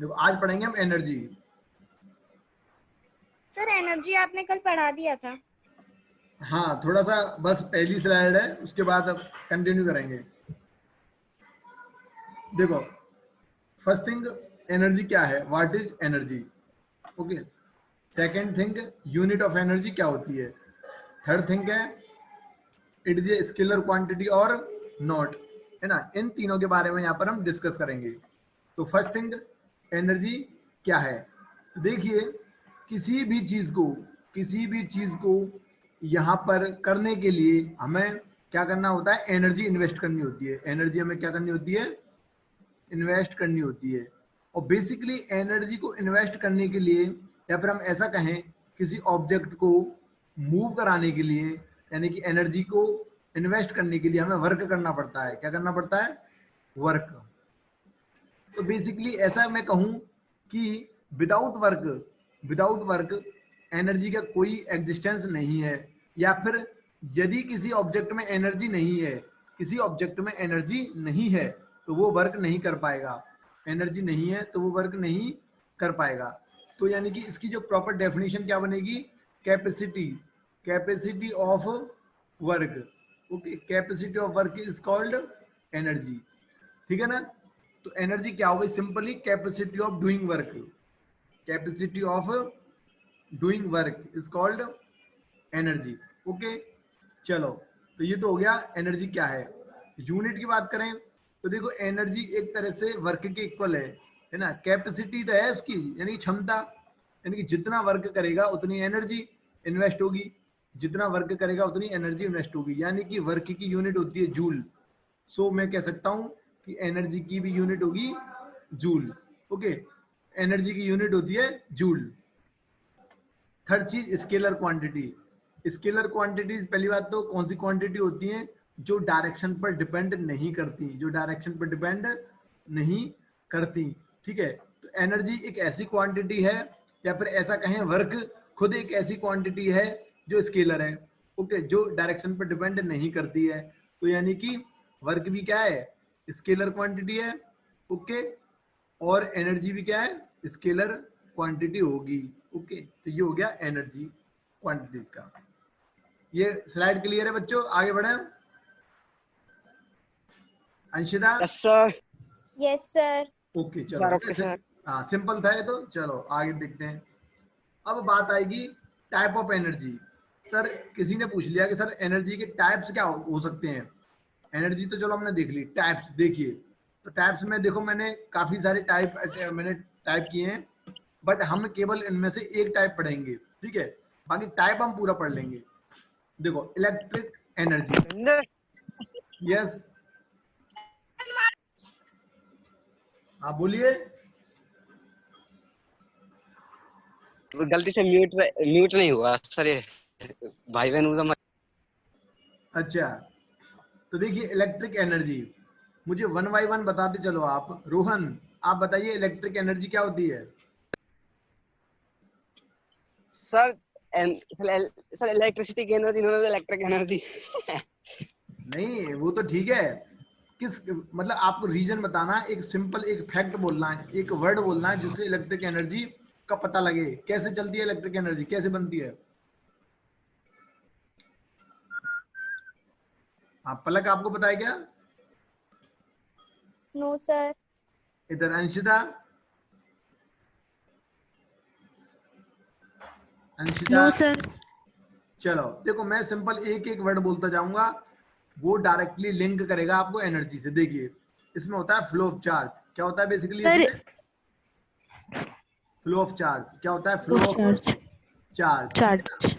देखो आज पढ़ेंगे हम एनर्जी। सर एनर्जी आपने कल पढ़ा दिया था। हाँ थोड़ा सा बस पहली स्लाइड है, उसके बाद अब कंटिन्यू करेंगे। देखो फर्स्ट थिंग एनर्जी क्या है, what is energy. Okay, second thing unit of energy क्या होती है। थर्ड थिंग है it is a scalar quantity और नॉट, है ना। इन तीनों के बारे में यहाँ पर हम डिस्कस करेंगे। तो फर्स्ट थिंग एनर्जी क्या है। देखिए किसी भी चीज को यहाँ पर करने के लिए हमें क्या करना होता है, एनर्जी इन्वेस्ट करनी होती है। एनर्जी हमें क्या करनी होती है, इन्वेस्ट करनी होती है। और बेसिकली एनर्जी को इन्वेस्ट करने के लिए, या फिर हम ऐसा कहें किसी ऑब्जेक्ट को मूव कराने के लिए, यानी कि एनर्जी को इन्वेस्ट करने के लिए हमें वर्क करना पड़ता है। क्या करना पड़ता है, वर्क। तो बेसिकली ऐसा मैं कहूं कि विदाउट वर्क एनर्जी का कोई एग्जिस्टेंस नहीं है। या फिर यदि किसी ऑब्जेक्ट में एनर्जी नहीं है, तो वो वर्क नहीं कर पाएगा। एनर्जी नहीं है तो वो वर्क नहीं कर पाएगा। तो यानी कि इसकी जो प्रॉपर डेफिनेशन क्या बनेगी, capacity of work. Okay, capacity of work is called energy. ठीक है ना। तो एनर्जी क्या होगी, simply capacity of doing work. Capacity of doing work is called energy. Okay चलो, तो ये तो हो गया एनर्जी क्या है। यूनिट की बात करें तो देखो एनर्जी एक तरह से वर्क के इक्वल है ना। कैपेसिटी तो है इसकी, यानी क्षमता, यानी कि जितना वर्क करेगा उतनी एनर्जी इन्वेस्ट होगी, जितना वर्क करेगा उतनी एनर्जी इन्वेस्ट होगी। यानी कि वर्क की यूनिट होती है जूल। सो मैं कह सकता हूं कि एनर्जी की भी यूनिट होगी जूल। ओके, एनर्जी की यूनिट होती है जूल। थर्ड चीज स्केलर क्वांटिटी। स्केलर क्वांटिटीज पहली बात तो कौन सी क्वांटिटी होती हैं, जो डायरेक्शन पर डिपेंड नहीं करती, ठीक है। तो एनर्जी एक ऐसी क्वांटिटी है, या फिर ऐसा कहें वर्क खुद एक ऐसी क्वांटिटी है जो स्केलर है। ओके, जो डायरेक्शन पर डिपेंड नहीं करती है। तो यानी कि वर्क भी क्या है, स्केलर क्वांटिटी है। ओके, और एनर्जी भी क्या है, स्केलर क्वांटिटी होगी। ओके, तो ये हो गया एनर्जी क्वांटिटीज का। ये स्लाइड क्लियर है बच्चों, आगे बढ़े। Anshita. Yes sir. Yes sir. Okay चलो, ओके सर। हाँ सिंपल था ये तो। चलो आगे देखते हैं। अब बात आएगी टाइप ऑफ एनर्जी। सर किसी ने पूछ लिया कि सर एनर्जी के टाइप्स क्या हो सकते हैं। एनर्जी तो चलो हमने देख ली, टाइप्स देखिए। तो टाइप्स में देखो मैंने काफी सारे टाइप किए हैं, बट हम केवल इनमें से एक टाइप पढ़ेंगे, ठीक है। बाकी टाइप हम पूरा पढ़ लेंगे। देखो इलेक्ट्रिक एनर्जी। यस, हाँ बोलिए। गलती से म्यूट नहीं हुआ सर, ये भाई बहन। अच्छा, तो देखिए इलेक्ट्रिक एनर्जी, मुझे वन बाई वन बताते चलो आप। रोहन आप बताइए इलेक्ट्रिक एनर्जी क्या होती है। सर सर इलेक्ट्रिसिटी की एनर्जी, इलेक्ट्रिक एनर्जी। नहीं वो तो ठीक है, किस मतलब आपको रीजन बताना, एक सिंपल एक फैक्ट बोलना है, एक वर्ड बोलना है जिससे इलेक्ट्रिक एनर्जी का पता लगे। कैसे चलती है इलेक्ट्रिक एनर्जी, कैसे बनती है। हाँ पलक आपको पता है क्या। No sir. इधर अंशिता। No sir. चलो देखो मैं सिंपल एक एक वर्ड बोलता जाऊंगा, वो डायरेक्टली लिंक करेगा आपको एनर्जी से। देखिए इसमें होता है फ्लो ऑफ चार्ज। क्या होता है बेसिकली इसमें, फ्लो ऑफ चार्ज। क्या होता है, flow of charge.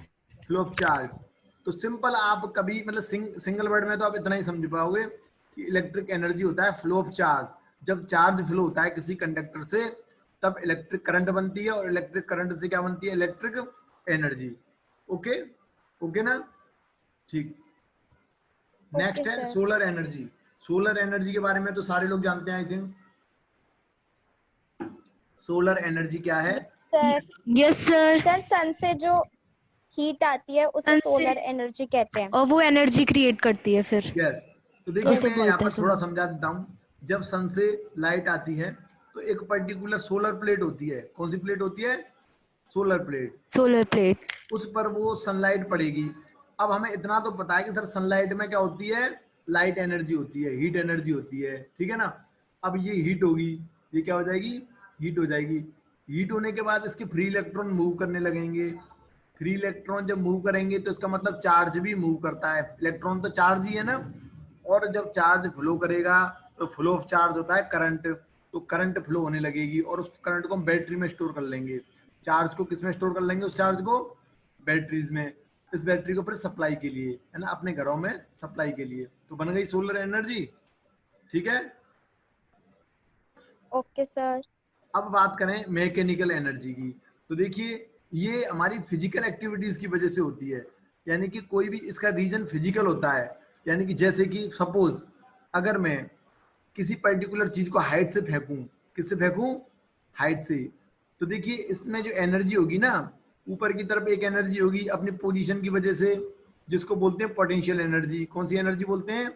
Flow of charge. तो सिंपल आप कभी मतलब सिंगल वर्ड में तो आप इतना ही समझ पाओगे कि इलेक्ट्रिक एनर्जी होता है फ्लो ऑफ चार्ज। जब चार्ज फ्लो होता है किसी कंडक्टर से तब इलेक्ट्रिक करंट बनती है, और इलेक्ट्रिक करंट से क्या बनती है, इलेक्ट्रिक एनर्जी। ओके ओके ना, ठीक। नेक्स्ट है सोलर एनर्जी। सोलर एनर्जी के बारे में तो सारे लोग जानते हैं आई थिंक। सोलर एनर्जी क्या है। Sir yes sir. सर सन से जो हीट आती है उसे सोलर एनर्जी कहते हैं, और वो एनर्जी क्रिएट करती है फिर। यस, तो देखिए ऐसे मैं यहाँ बोलते पर हैं थोड़ा सब। समझा देता हूँ। जब सन से लाइट आती है तो एक पर्टिकुलर सोलर प्लेट होती है, कौन सी प्लेट होती है? Solar plate. Solar plate. उस पर वो सनलाइट पड़ेगी। अब हमें इतना तो पता है कि सर सनलाइट में क्या होती है? लाइट एनर्जी होती है, हीट एनर्जी होती है, ठीक है ना। अब ये हीट होगी, ये क्या हो जाएगी? हीट हो जाएगी। हीट होने के बाद इसके फ्री इलेक्ट्रॉन मूव करने लगेंगे। फ्री इलेक्ट्रॉन जब मूव करेंगे तो इसका मतलब चार्ज भी मूव करता है। इलेक्ट्रॉन तो चार्ज ही है ना, और जब चार्ज फ्लो करेगा तो फ्लो ऑफ चार्ज होता है करंट। तो करंट फ्लो होने लगेगी और उस करंट को हम बैटरी में स्टोर कर लेंगे। चार्ज को किस में स्टोर कर लेंगे? उस चार्ज को बैटरीज में। इस बैटरी को फिर सप्लाई के लिए, है ना, अपने घरों में सप्लाई के लिए। तो बन गई सोलर एनर्जी, ठीक है। Okay sir. अब बात करें मैकेनिकल एनर्जी की, तो देखिए ये हमारी फिजिकल एक्टिविटीज की वजह से होती है। यानी कि कोई भी इसका रीजन फिजिकल होता है। यानी कि जैसे कि सपोज अगर मैं किसी पर्टिकुलर चीज को हाइट से फेंकूं, किससे फेंकूं? हाइट से। तो देखिए इसमें जो एनर्जी होगी ना, ऊपर की तरफ एक एनर्जी होगी अपनी पोजीशन की वजह से, जिसको बोलते हैं पोटेंशियल एनर्जी। कौन सी एनर्जी बोलते हैं?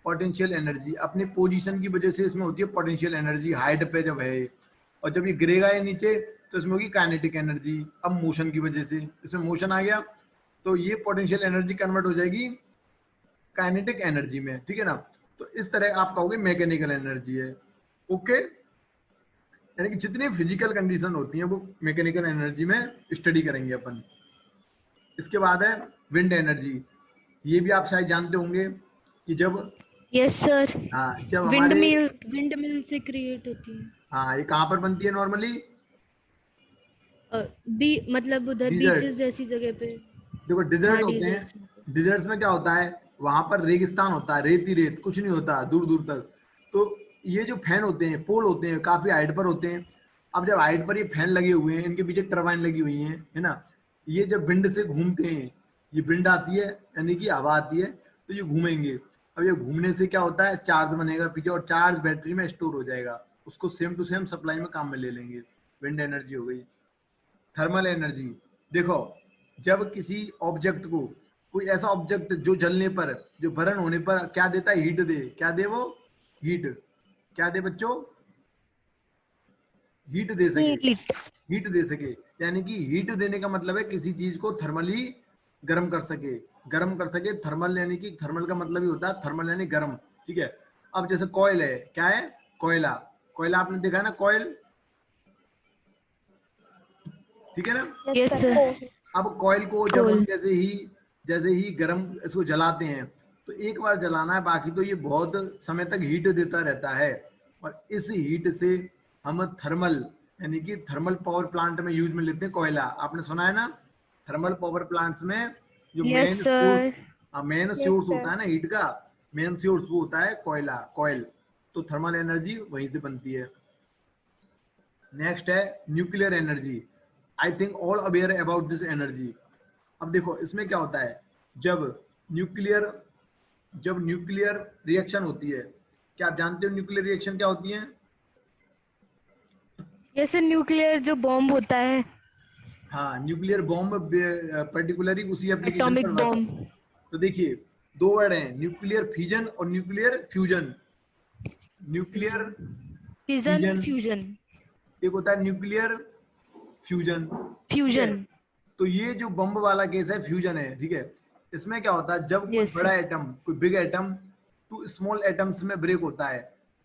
Potential energy. अपनी पोजीशन की वजह से इसमें होती है पोटेंशियल एनर्जी, हाइट पे जब है। और जब ये गिरेगा ये नीचे तो इसमें होगी काइनेटिक एनर्जी। अब मोशन की वजह से इसमें मोशन आ गया तो ये पोटेंशियल एनर्जी कन्वर्ट हो जाएगी काइनेटिक एनर्जी में, ठीक है ना। तो इस तरह आप कहोगे मैकेनिकल एनर्जी है। ओके, यानी कि जितनी फिजिकल कंडीशन होती हैं वो मैकेनिकल एनर्जी में स्टडी करेंगे अपन। इसके बाद है विंड एनर्जी। ये भी आप शायद जानते होंगे कि जब यस सर। जब विंड हमारे मिल, विंड मिल से क्रिएट होती है। ये कहाँ पर बनती है नॉर्मली? बी मतलब उधर डिजर्ट। बीचेस जैसी जगह पे। देखो डिजर्ट हाँ होते हैं, डिजर्ट्स में। डिजर्ट्स में क्या होता है? वहां पर रेगिस्तान होता है, रेत ही रेत, कुछ नहीं होता दूर दूर तक। तो ये जो फैन होते हैं, पोल होते हैं, काफी हाइट पर होते हैं। अब जब हाइट पर ये फैन लगे हुए हैं, इनके पीछे टरबाइन लगी हुई है ना। ये जब विंड से घूमते हैं, ये विंड आती है यानी कि हवा आती है तो ये घूमेंगे। अब ये घूमने से क्या होता है? चार्ज बनेगा पीछे और चार्ज बैटरी में स्टोर हो जाएगा। उसको सेम टू सेम सप्लाई में काम में ले लेंगे। विंड एनर्जी हो गई। थर्मल एनर्जी, देखो जब किसी ऑब्जेक्ट को, कोई ऐसा ऑब्जेक्ट जो जलने पर, जो बर्न होने पर क्या देता है? हीट दे। क्या दे वो? हीट। क्या दे बच्चों? हीट दे सके। हीट। हीट दे सके, यानी कि हीट देने का मतलब है किसी चीज को थर्मली गर्म कर सके। गर्म कर सके, थर्मल यानी कि थर्मल का मतलब ही होता है थर्मल यानी गर्म, ठीक है। अब जैसे कॉयल है, क्या है? कोयला। कोयला आपने देखा है ना, कॉयल, ठीक है ना। Yes yes sir. सर। अब कॉयल को जब हम कोल। जैसे ही गर्म इसको जलाते हैं तो एक बार जलाना है, बाकी तो ये बहुत समय तक हीट देता रहता है। और इस हीट से हम थर्मल यानी कि थर्मल पावर प्लांट में यूज में लेते हैं कोयला। आपने सुना है ना, थर्मल पावर प्लांट्स में जो yes sir. Main yes source sir. होता है ना हीट का, मेन सोर्स वो होता है कोयला, कॉयल। तो थर्मल एनर्जी वहीं से बनती है। नेक्स्ट है nuclear energy. I think all aware about this energy. अब देखो इसमें क्या होता है, जब न्यूक्लियर रिएक्शन होती है, क्या आप जानते हो न्यूक्लियर रिएक्शन क्या होती है? यस सर, न्यूक्लियर जो बॉम्ब होता है, हाँ, न्यूक्लियर बॉम्ब पर्टिकुलरली उसी एप्लीकेशन पर एटॉमिक वर्क। बॉम्ब। तो देखिए दो वर्ड हैं, न्यूक्लियर फिजन और nuclear fusion. Nuclear fission fission, fusion. एक होता है न्यूक्लियर फ्यूजन, ठीक है। फ्यूजन। तो ये जो बम्ब वाला केस है फ्यूजन है, ठीक है। इसमें क्या होता है, जब कोई यस बड़ा सर। एटम, कोई big atom two small atoms में ब्रेक होता है,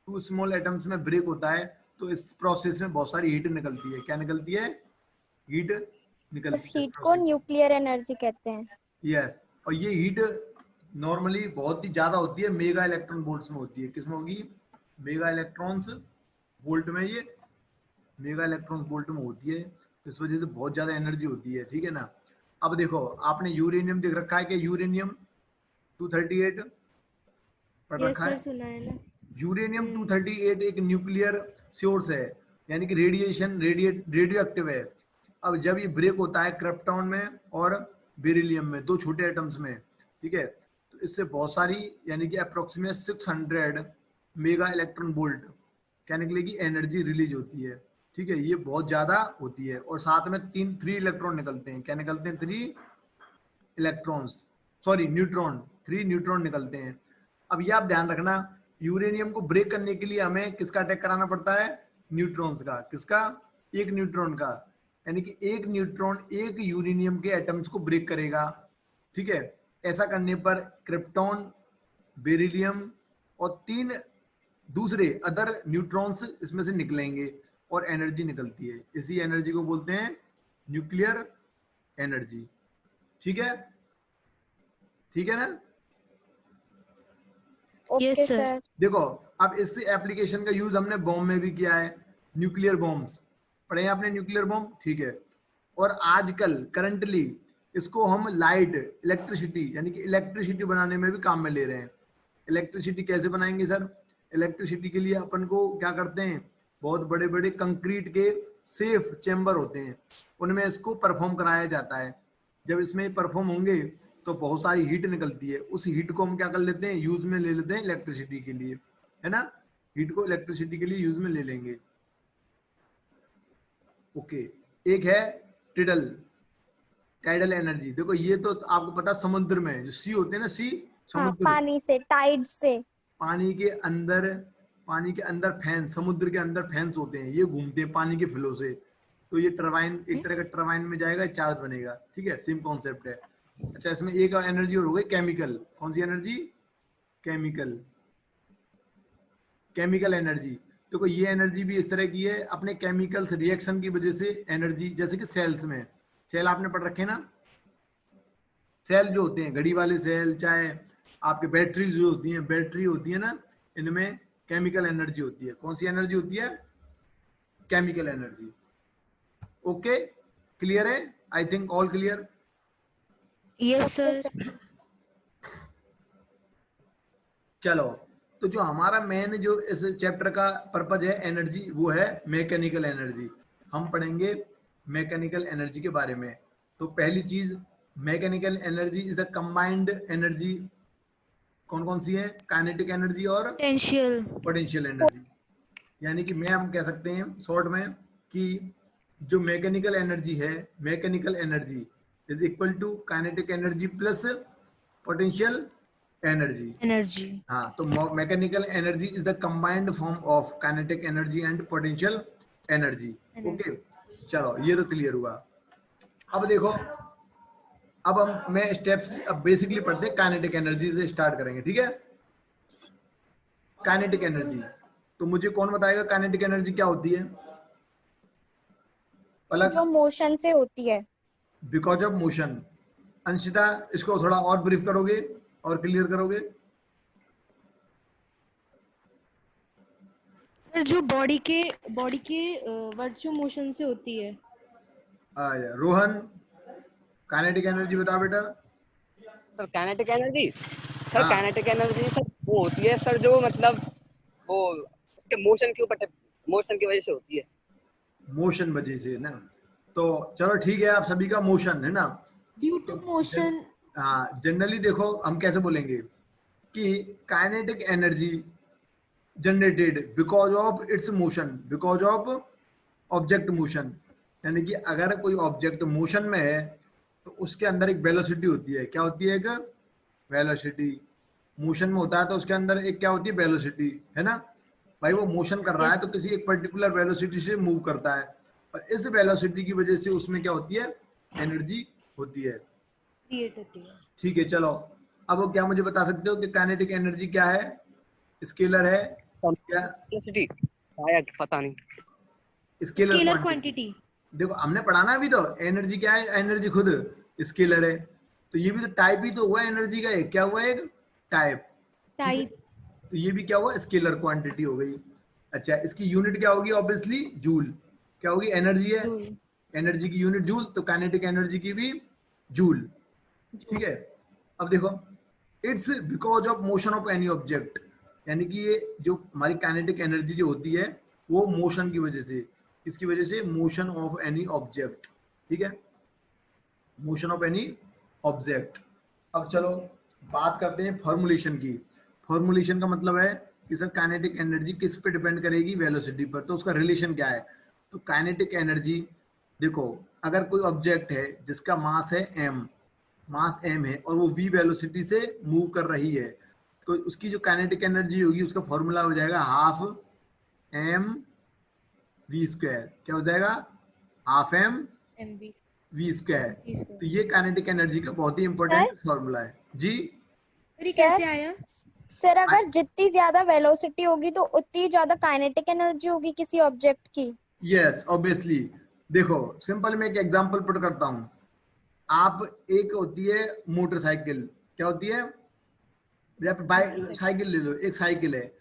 टू स्मॉल एटम्स में ब्रेक होता है, तो इस प्रोसेस में बहुत सारी हीट निकलती है। क्या निकलती है? हीट उस निकलती है हीट को प्रोसेस। न्यूक्लियर एनर्जी कहते हैं। यस, और ये हीट नॉर्मली बहुत ही ज्यादा होती है, मेगा इलेक्ट्रॉन वोल्ट्स में होती है। किसमें होगी? मेगा इलेक्ट्रॉन्स वोल्ट में, ये मेगा इलेक्ट्रॉन वोल्ट में होती है। इस वजह से बहुत ज्यादा एनर्जी होती है, ठीक है ना। अब देखो आपने यूरेनियम देख रखा है कि यूरेनियम 238 पढ़ यस रखा सर, है। सुना है ना। यूरेनियम 238 एक न्यूक्लियर सोर्स है, यानी कि रेडियो एक्टिव है। अब जब ये ब्रेक होता है क्रिप्टॉन में और बेरिलियम में, दो छोटे एटम्स में, ठीक है, तो इससे बहुत सारी यानी कि अप्रोक्सीमेट 600 मेगा इलेक्ट्रॉन वोल्ट क्या निकलेगी? एनर्जी रिलीज होती है, ठीक है। ये बहुत ज्यादा होती है और साथ में 3 इलेक्ट्रॉन निकलते हैं। क्या निकलते हैं? 3 इलेक्ट्रॉन्स, सॉरी न्यूट्रॉन, 3 न्यूट्रॉन निकलते हैं। अब ये आप ध्यान रखना, यूरेनियम को ब्रेक करने के लिए हमें किसका अटैक कराना पड़ता है? न्यूट्रॉन्स का। किसका? एक न्यूट्रॉन का। यानी कि एक न्यूट्रॉन एक यूरेनियम के एटम्स को ब्रेक करेगा, ठीक है। ऐसा करने पर क्रिप्टॉन, बेरिलियम और 3 दूसरे अदर न्यूट्रॉन्स इसमें से निकलेंगे और एनर्जी निकलती है। इसी एनर्जी को बोलते हैं न्यूक्लियर एनर्जी। ठीक है, ठीक है ना? Okay Yes, sir. सर। देखो, अब इस एप्लीकेशन का यूज हमने बॉम्ब में भी किया है। न्यूक्लियर बॉम्ब्स पढ़े हैं आपने, न्यूक्लियर बॉम्ब, ठीक है। और आजकल करंटली इसको हम लाइट, इलेक्ट्रिसिटी यानी कि इलेक्ट्रिसिटी बनाने में भी काम में ले रहे हैं। इलेक्ट्रिसिटी कैसे बनाएंगे सर? इलेक्ट्रिसिटी के लिए अपन को क्या करते हैं, बहुत बड़े बड़े कंक्रीट के सेफ चेंबर होते हैं, उनमें इसको परफॉर्म कराया जाता है। जब इसमें परफॉर्म होंगे तो बहुत सारी हीट निकलती है। उस हीट को हम क्या कर लेते हैं, यूज में ले लेते हैं इलेक्ट्रिसिटी के लिए, है ना। हीट को इलेक्ट्रिसिटी के लिए यूज में ले लेंगे। ओके, एक है टिडल, टाइडल एनर्जी। देखो ये तो आपको पता, समुद्र में जो सी होते हैं ना, सी हाँ, समुद्र, पानी से, टाइड से। पानी के अंदर फैन, समुद्र के अंदर फैंस होते हैं, ये घूमते हैं पानी के फ्लो से। तो ये टरबाइन, एक तरह का टरबाइन में जाएगा, चार्ज बनेगा, ठीक है, सेम कॉन्सेप्ट है। अच्छा, इसमें एक एनर्जी और हो गई केमिकल। कौन सी एनर्जी? Chemical, chemical energy. देखो ये एनर्जी भी इस तरह की है, अपने केमिकल्स रिएक्शन की वजह से एनर्जी, जैसे कि सेल्स में, सेल आपने पढ़ रखे ना, सेल जो होते हैं, घड़ी वाले सेल, चाहे आपके बैटरीज जो होती हैं, बैटरी होती है ना, इनमें केमिकल एनर्जी होती है। कौन सी एनर्जी होती है? Chemical energy. ओके, क्लियर है? I think all clear. Yes, sir. चलो, तो जो हमारा मेन जो इस चैप्टर का पर्पज है एनर्जी, वो है मैकेनिकल एनर्जी। हम पढ़ेंगे मैकेनिकल एनर्जी के बारे में। तो पहली चीज, mechanical energy is the combined energy. कौन कौन सी है? काइनेटिक एनर्जी और Potential. Potential energy. यानी कि मैं, हम कह सकते हैं शॉर्ट में कि जो मैकेनिकल एनर्जी है, mechanical energy is equal to kinetic energy plus potential energy. Energy. हाँ, तो mechanical energy is the combined form of kinetic energy and potential energy. Okay, चलो ये तो क्लियर हुआ। अब देखो, अब मैं स्टेप्स अब बेसिकली पढ़ते हैं, काइनेटिक एनर्जी से स्टार्ट करेंगे, ठीक है। काइनेटिक एनर्जी, तो मुझे कौन बताएगा काइनेटिक एनर्जी क्या होती है? पलक। जो मोशन से होती है। Because of motion. अंशिता, इसको थोड़ा और ब्रीफ करोगे और क्लियर करोगे? सर जो बॉडी के वर्चुअल मोशन से होती है। रोहन, काइनेटिक एनर्जी बता बेटा। सर काइनेटिक एनर्जी, सर हाँ। काइनेटिक एनर्जी सर वो होती है सर, जो मतलब वो उसके मोशन के ऊपर, मोशन की वजह से होती है। मोशन वजह से ना, तो चलो ठीक है, आप सभी का मोशन है ना। Due to motion. हाँ, जनरली देखो हम कैसे बोलेंगे कि kinetic energy generated because of its motion, because of object motion. यानी कि अगर कोई ऑब्जेक्ट मोशन में है तो उसके अंदर एक वेलोसिटी होती है। क्या होती है? एक वेलोसिटी। मोशन में होता है तो उसके अंदर एक क्या होती है? वेलोसिटी, है ना भाई। वो मोशन कर रहा है तो किसी एक पर्टिकुलर वेलोसिटी से मूव करता है, और इस वेलोसिटी की वजह से उसमें क्या होती है? एनर्जी होती है। क्रिएट होती है। ठीक है, चलो अब वो क्या मुझे बता सकते हो कि काइनेटिक एनर्जी क्या है? स्केलर है क्या? वेलोसिटी शायद, पता नहीं। Scalar scalar quantity. क्वांटिटी। देखो हमने पढ़ा ना अभी, तो एनर्जी क्या है? एनर्जी खुद स्केलर है, तो ये भी तो टाइप ही तो हुआ एनर्जी का। एक क्या हुआ? एक टाइप। टाइप। तो ये भी क्या हुआ? स्केलर क्वांटिटी हो गई। अच्छा, इसकी यूनिट क्या होगी? Obviously joule. क्या होगी? एनर्जी है, एनर्जी की यूनिट जूल, तो काइनेटिक एनर्जी की भी जूल। ठीक है, अब देखो, it's because of motion of any object. यानी कि ये जो हमारी काइनेटिक एनर्जी जो होती है वो मोशन की वजह से, इसकी वजह से मोशन ऑफ एनी ऑब्जेक्ट। ठीक है, मोशन ऑफ एनी ऑब्जेक्ट। अब चलो बात करते हैं फॉर्मुलेशन की। फॉर्मुलेशन का मतलब है कि सर काइनेटिक एनर्जी किस पे डिपेंड करेगी? वेलोसिटी पर। तो उसका रिलेशन क्या है? तो काइनेटिक एनर्जी, देखो अगर कोई ऑब्जेक्ट है जिसका मास है m, मास m है, और वो v वेलोसिटी से मूव कर रही है, तो उसकी जो काइनेटिक एनर्जी होगी उसका फॉर्मूला हो जाएगा हाफ m वी स्क्वायर, क्या हो जाएगा half M mv V square. v square। तो ये काइनेटिक एनर्जी का बहुत ही इंपॉर्टेंट फॉर्मूला है जी। सर ये सर कैसे आया? सर अगर जितनी ज्यादा वेलोसिटी होगी तो उतनी ज्यादा काइनेटिक एनर्जी होगी किसी ऑब्जेक्ट की। Yes obviously. देखो सिंपल मैं एक एग्जांपल पुट करता हूँ। आप एक होती है मोटरसाइकिल, क्या होती है, या बाइक साइकिल ले लो, एक साइकिल है।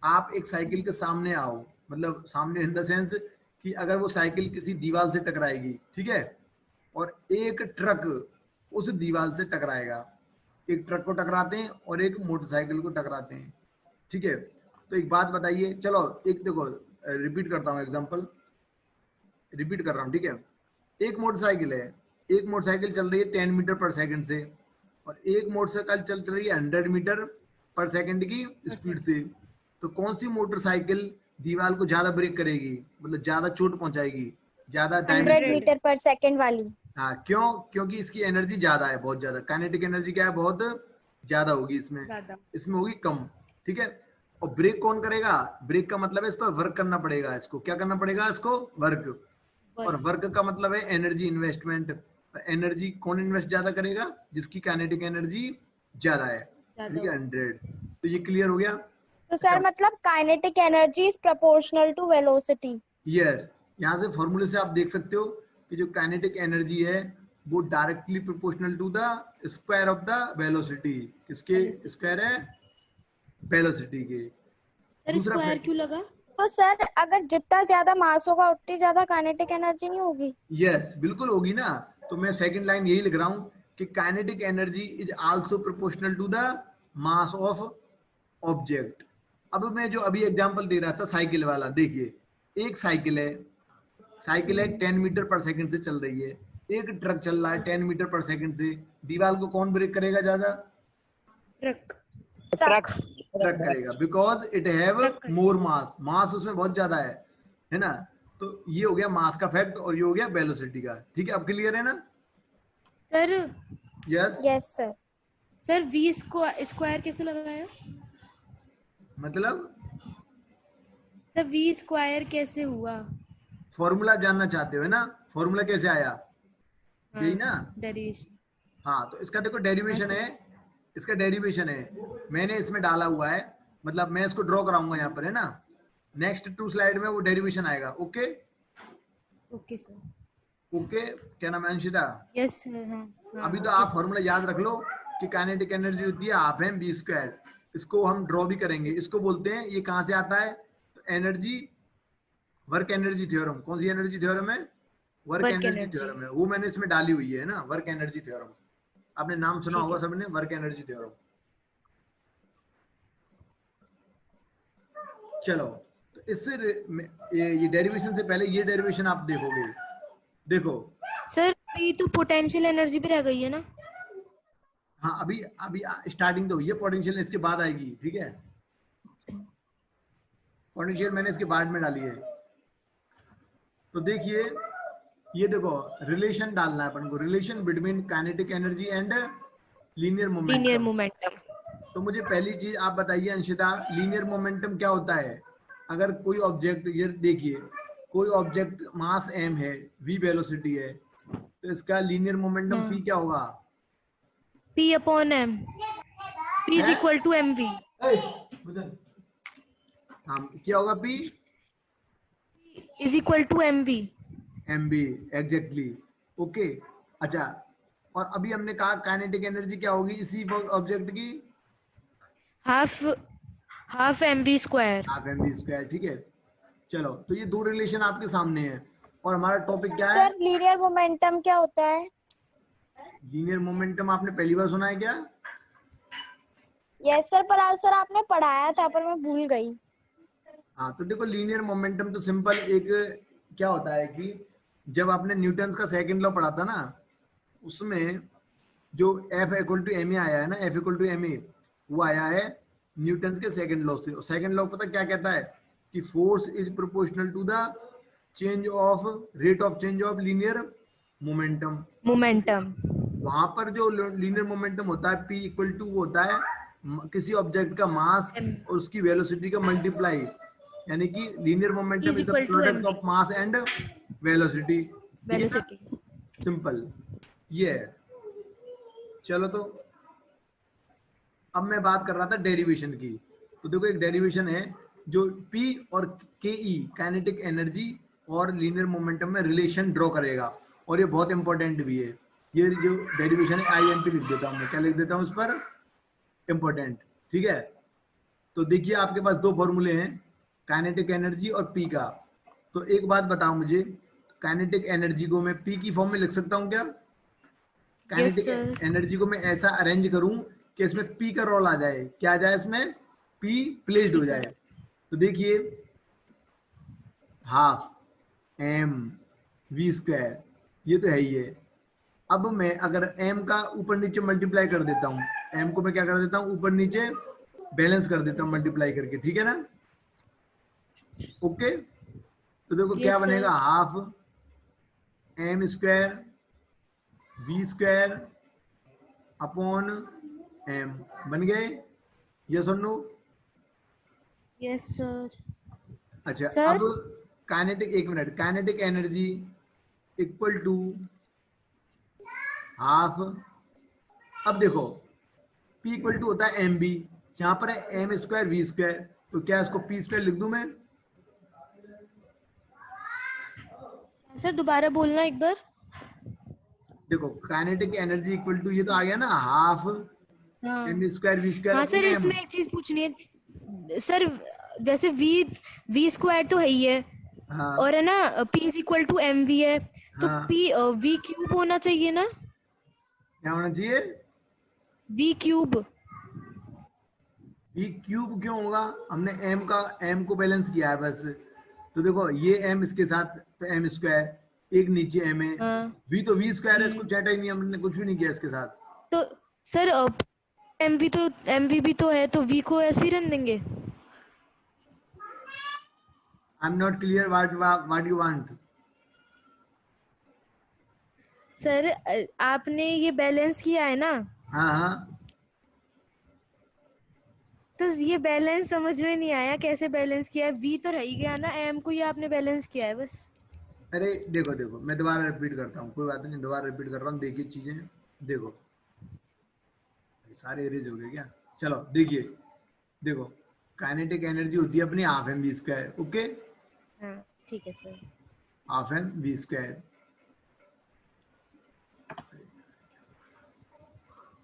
आप एक साइकिल के सामने आओ, मतलब सामने इन द सेंस कि अगर वो साइकिल किसी दीवार से टकराएगी, ठीक है, और एक ट्रक उस दीवार से टकराएगा, एक ट्रक को टकराते हैं और एक मोटरसाइकिल को टकराते हैं, ठीक है। तो एक बात बताइए, चलो एक देखो रिपीट करता हूँ एग्जांपल, रिपीट कर रहा हूँ, ठीक है। एक मोटरसाइकिल है, एक मोटरसाइकिल चल रही है 10 मीटर पर सेकंड से, और एक मोटरसाइकिल चल रही है 100 मीटर पर सेकंड की स्पीड से। तो कौन सी मोटरसाइकिल दीवार को ज्यादा ब्रेक करेगी, मतलब ज्यादा चोट पहुंचाएगी, ज्यादा 100 डैमेज? मीटर पर सेकंड वाली। हाँ क्यों? क्योंकि इसकी एनर्जी ज्यादा है, बहुत ज्यादा। काइनेटिक एनर्जी क्या है, बहुत ज्यादा होगी इसमें, ज्यादा। इसमें होगी कम, ठीक है। और ब्रेक कौन करेगा? ब्रेक का मतलब है इस पर वर्क करना पड़ेगा, इसको क्या करना पड़ेगा, इसको वर्क। और वर्क का मतलब है एनर्जी इन्वेस्टमेंट। एनर्जी कौन इन्वेस्ट ज्यादा करेगा? जिसकी काइनेटिक एनर्जी ज्यादा है, ठीक है, 100। तो ये क्लियर हो गया? तो सर मतलब kinetic energy is proportional to velocity. Yes, यहाँ से फॉर्मूले से आप देख सकते हो कि जो काइनेटिक एनर्जी है वो directly proportional to the square of the velocity. किसके स्क्वायर है? वेलोसिटी के। सर दूसरा स्क्वायर fact- क्यों लगा? तो सर अगर जितना ज्यादा मास होगा उतनी ज्यादा काइनेटिक एनर्जी नहीं होगी? यस बिल्कुल होगी ना। तो मैं सेकंड लाइन यही लिख रहा हूँ कि kinetic energy is also proportional to the mass of object. अब मैं जो अभी एग्जांपल दे रहा था साइकिल वाला, देखिए एक साइकिल है, साइकिल है 10 मीटर पर सेकंड से चल रही है, एक ट्रक चल रहा है 10 मीटर पर सेकंड से। दीवार को कौन ब्रेक करेगा ज्यादा? ट्रक। ट्रक। ट्रक करेगा, बिकॉज इट हैव मोर मास, मास उसमें बहुत ज्यादा है ना। तो ये हो गया मास का फैक्ट, और ये हो गया वेलोसिटी का, ठीक है। अब क्लियर है ना? Sir yes yes sir. Sir v square कैसे लगाया? मतलब सर v स्क्वायर कैसे हुआ? फॉर्मूला जानना चाहते हो है ना? फॉर्मूला कैसे आया, यही ना? डेरिवेशन। हाँ तो इसका देखो डेरिवेशन है, इसका डेरिवेशन है, मैंने इसमें डाला हुआ है, मतलब मैं इसको ड्रॉ कराऊंगा यहाँ पर, है ना। नेक्स्ट 2 स्लाइड में वो डेरिवेशन आएगा। Okay okay sir. ओके, क्या नाम है अंशिता? Yes sir. हाँ अभी तो आप फॉर्मूला याद रख लो कि काइनेटिक एनर्जी होती है हाफ एम बी स्क्वायर। इसको हम ड्रॉ भी करेंगे, इसको बोलते हैं, ये कहाँ से आता है? तो एनर्जी, वर्क एनर्जी थ्योरम। कौन सी एनर्जी थ्योरम है? वर्क एनर्जी थ्योरम है, वो मैंने इसमें डाली हुई है ना, वर्क एनर्जी थ्योरम। आपने नाम सुना होगा सबने, वर्क एनर्जी थ्योरम। चलो तो इससे ये डेरिवेशन से पहले ये डेरिवेशन आप देखोगे, देखो। सर p तो पोटेंशियल एनर्जी भी रह गई है ना? हाँ अभी अभी स्टार्टिंग तो हुई है, पोटेंशियल इसके बाद आएगी, ठीक है। पोटेंशियल मैंने इसके बाद में डाली है। तो देखिए, ये देखो रिलेशन डालना है अपन को, relation between kinetic energy and linear linear momentum. Momentum. तो मुझे पहली चीज आप बताइए अंशिता, लीनियर मोमेंटम क्या होता है? अगर कोई ऑब्जेक्ट, ये देखिए कोई ऑब्जेक्ट मास m है, v वेलोसिटी है, तो इसका लीनियर मोमेंटम p क्या होगा? p upon m। p is equal to mv। हाँ क्या होगा? p is equal to mv। mv, exactly. Okay अच्छा, और अभी हमने कहा काइनेटिक एनर्जी क्या होगी इसी ऑब्जेक्ट की? Half mv square. Half mv square, ठीक है। चलो तो ये दो रिलेशन आपके सामने है, और हमारा टॉपिक क्या है? सर लीनियर मोमेंटम क्या होता है? लीनियर मोमेंटम आपने पहली बार सुना है क्या? यस सर, पर आज सर आपने पढ़ाया था पर मैं भूल गई। हाँ तो देखो लीनियर मोमेंटम तो सिंपल एक क्या होता है कि जब आपने न्यूटन का सेकंड लॉ पढ़ा था ना, उसमें जो F इक्वल टू ma आया है ना, F इक्वल टू ma, वो आया है न्यूटन के सेकंड लॉ से। सेकंड लॉ पता क्या कहता है? कि force is proportional to the change of rate of change of linear momentum. वहां पर जो लीनियर मोमेंटम होता है p इक्वल टू होता है किसी ऑब्जेक्ट का मास और उसकी वेलोसिटी का मल्टीप्लाई। यानी कि linear momentum is is the equal to product mv of mass and velocity. velocity. Simple ये है। चलो तो अब मैं बात कर रहा था डेरिवेशन की। तो देखो एक डेरिवेशन है जो P और KE काइनेटिक एनर्जी और लीनियर मोमेंटम में रिलेशन ड्रॉ करेगा, और ये बहुत इंपॉर्टेंट भी है। ये जो डेरिवेशन है IMP लिख देता हूँ मैं, क्या लिख देता हूँ इस पर, इंपॉर्टेंट। ठीक है, तो देखिए आपके पास दो फॉर्मूले हैं, काइनेटिक एनर्जी और P का। तो एक बात बताओ मुझे, काइनेटिक एनर्जी को मैं P की फॉर्म में लिख सकता हूँ क्या? Yes kinetic sir. एनर्जी को मैं ऐसा अरेंज करूं कि इसमें P का रोल आ जाए, क्या आ जाए इसमें, P प्लेस्ड हो P का। जाए। तो देखिए हाफ mv², ये तो है ही है। अब मैं अगर m का ऊपर नीचे मल्टीप्लाई कर देता हूँ, m को मैं क्या कर देता हूँ, ऊपर नीचे बैलेंस कर देता हूँ मल्टीप्लाई करके, ठीक है ना? ओके, तो देखो क्या Yes sir. बनेगा, half m² v² upon m, बन गए, यस और नो? Yes sir. अच्छा Sir? अब काइनेटिक, एक minute, kinetic energy equal to half, अब देखो P इक्वल टू होता है mv, यहाँ पर है m² v², तो क्या इसको p² लिख दूं मैं? सर दोबारा बोलना एक बार। देखो काइनेटिक एनर्जी इक्वल टू, ये तो आ गया ना, हाफ हाँ m² v² हाँ सर, अपॉन m। इसमें एक चीज पूछनी है सर, जैसे v स्क्वायर तो है ही है, हाँ और है ना p is equal to M V है, तो हाँ, p v क्यूब होना चाहिए ना, क्या होना चाहिए? v cube. v क्यूब क्यों होगा? हमने m को बैलेंस किया है बस। तो देखो ये m इसके साथ, तो m², एक नीचे m है, हाँ v तो v² है, इसको चाटा ही नहीं, हमने कुछ भी नहीं किया इसके साथ। तो सर एम वी भी तो है, तो v को ऐसे ही रहने देंगे। I am not clear what you want. Sir आपने ये बैलेंस किया है ना, हाँ हाँ, तो ये बैलेंस समझ में नहीं आया कैसे बैलेंस किया है, v तो रह ही गया ना, m को ये आपने बैलेंस किया है बस। अरे देखो देखो, मैं दोबारा रिपीट करता हूँ, कोई बात नहीं, दोबारा रिपीट कर रहा हूँ, देखिए चीजें, देखो सारे इरेज हो गए क्या? चलो देखिए, देखो काइनेटिक एनर्जी होती है अपनी हाफ mv², ओके, हाँ ठीक है सर। हाफ mv²,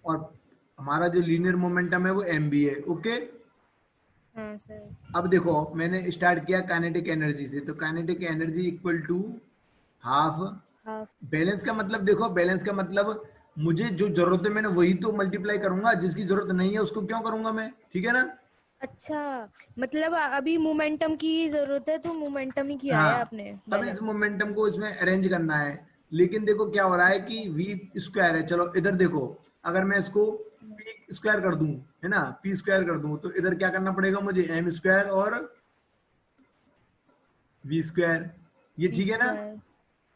और हमारा जो लीनियर मोमेंटम है वो mv है, ओके। हाँ सर। अब देखो मैंने स्टार्ट किया काइनेटिक एनर्जी से, तो kinetic energy equal to half, half. Balance का मतलब देखो, बैलेंस का मतलब मुझे जो जरूरत है मैंने वही तो मल्टीप्लाई करूंगा, जिसकी जरूरत नहीं है उसको क्यों करूंगा मैं, ठीक है ना? अच्छा, मतलब अभी मोमेंटम की जरूरत है तो मोमेंटम ही किया है हाँ, आपने अब इस बैलेंस। मोमेंटम को इसमें अरेंज करना है, लेकिन देखो क्या हो रहा है कि v² है, चलो इधर देखो, अगर मैं इसको p² कर दूं, है ना, p² कर दूं, तो इधर क्या करना पड़ेगा मुझे, m² और v², ये ठीक है ना?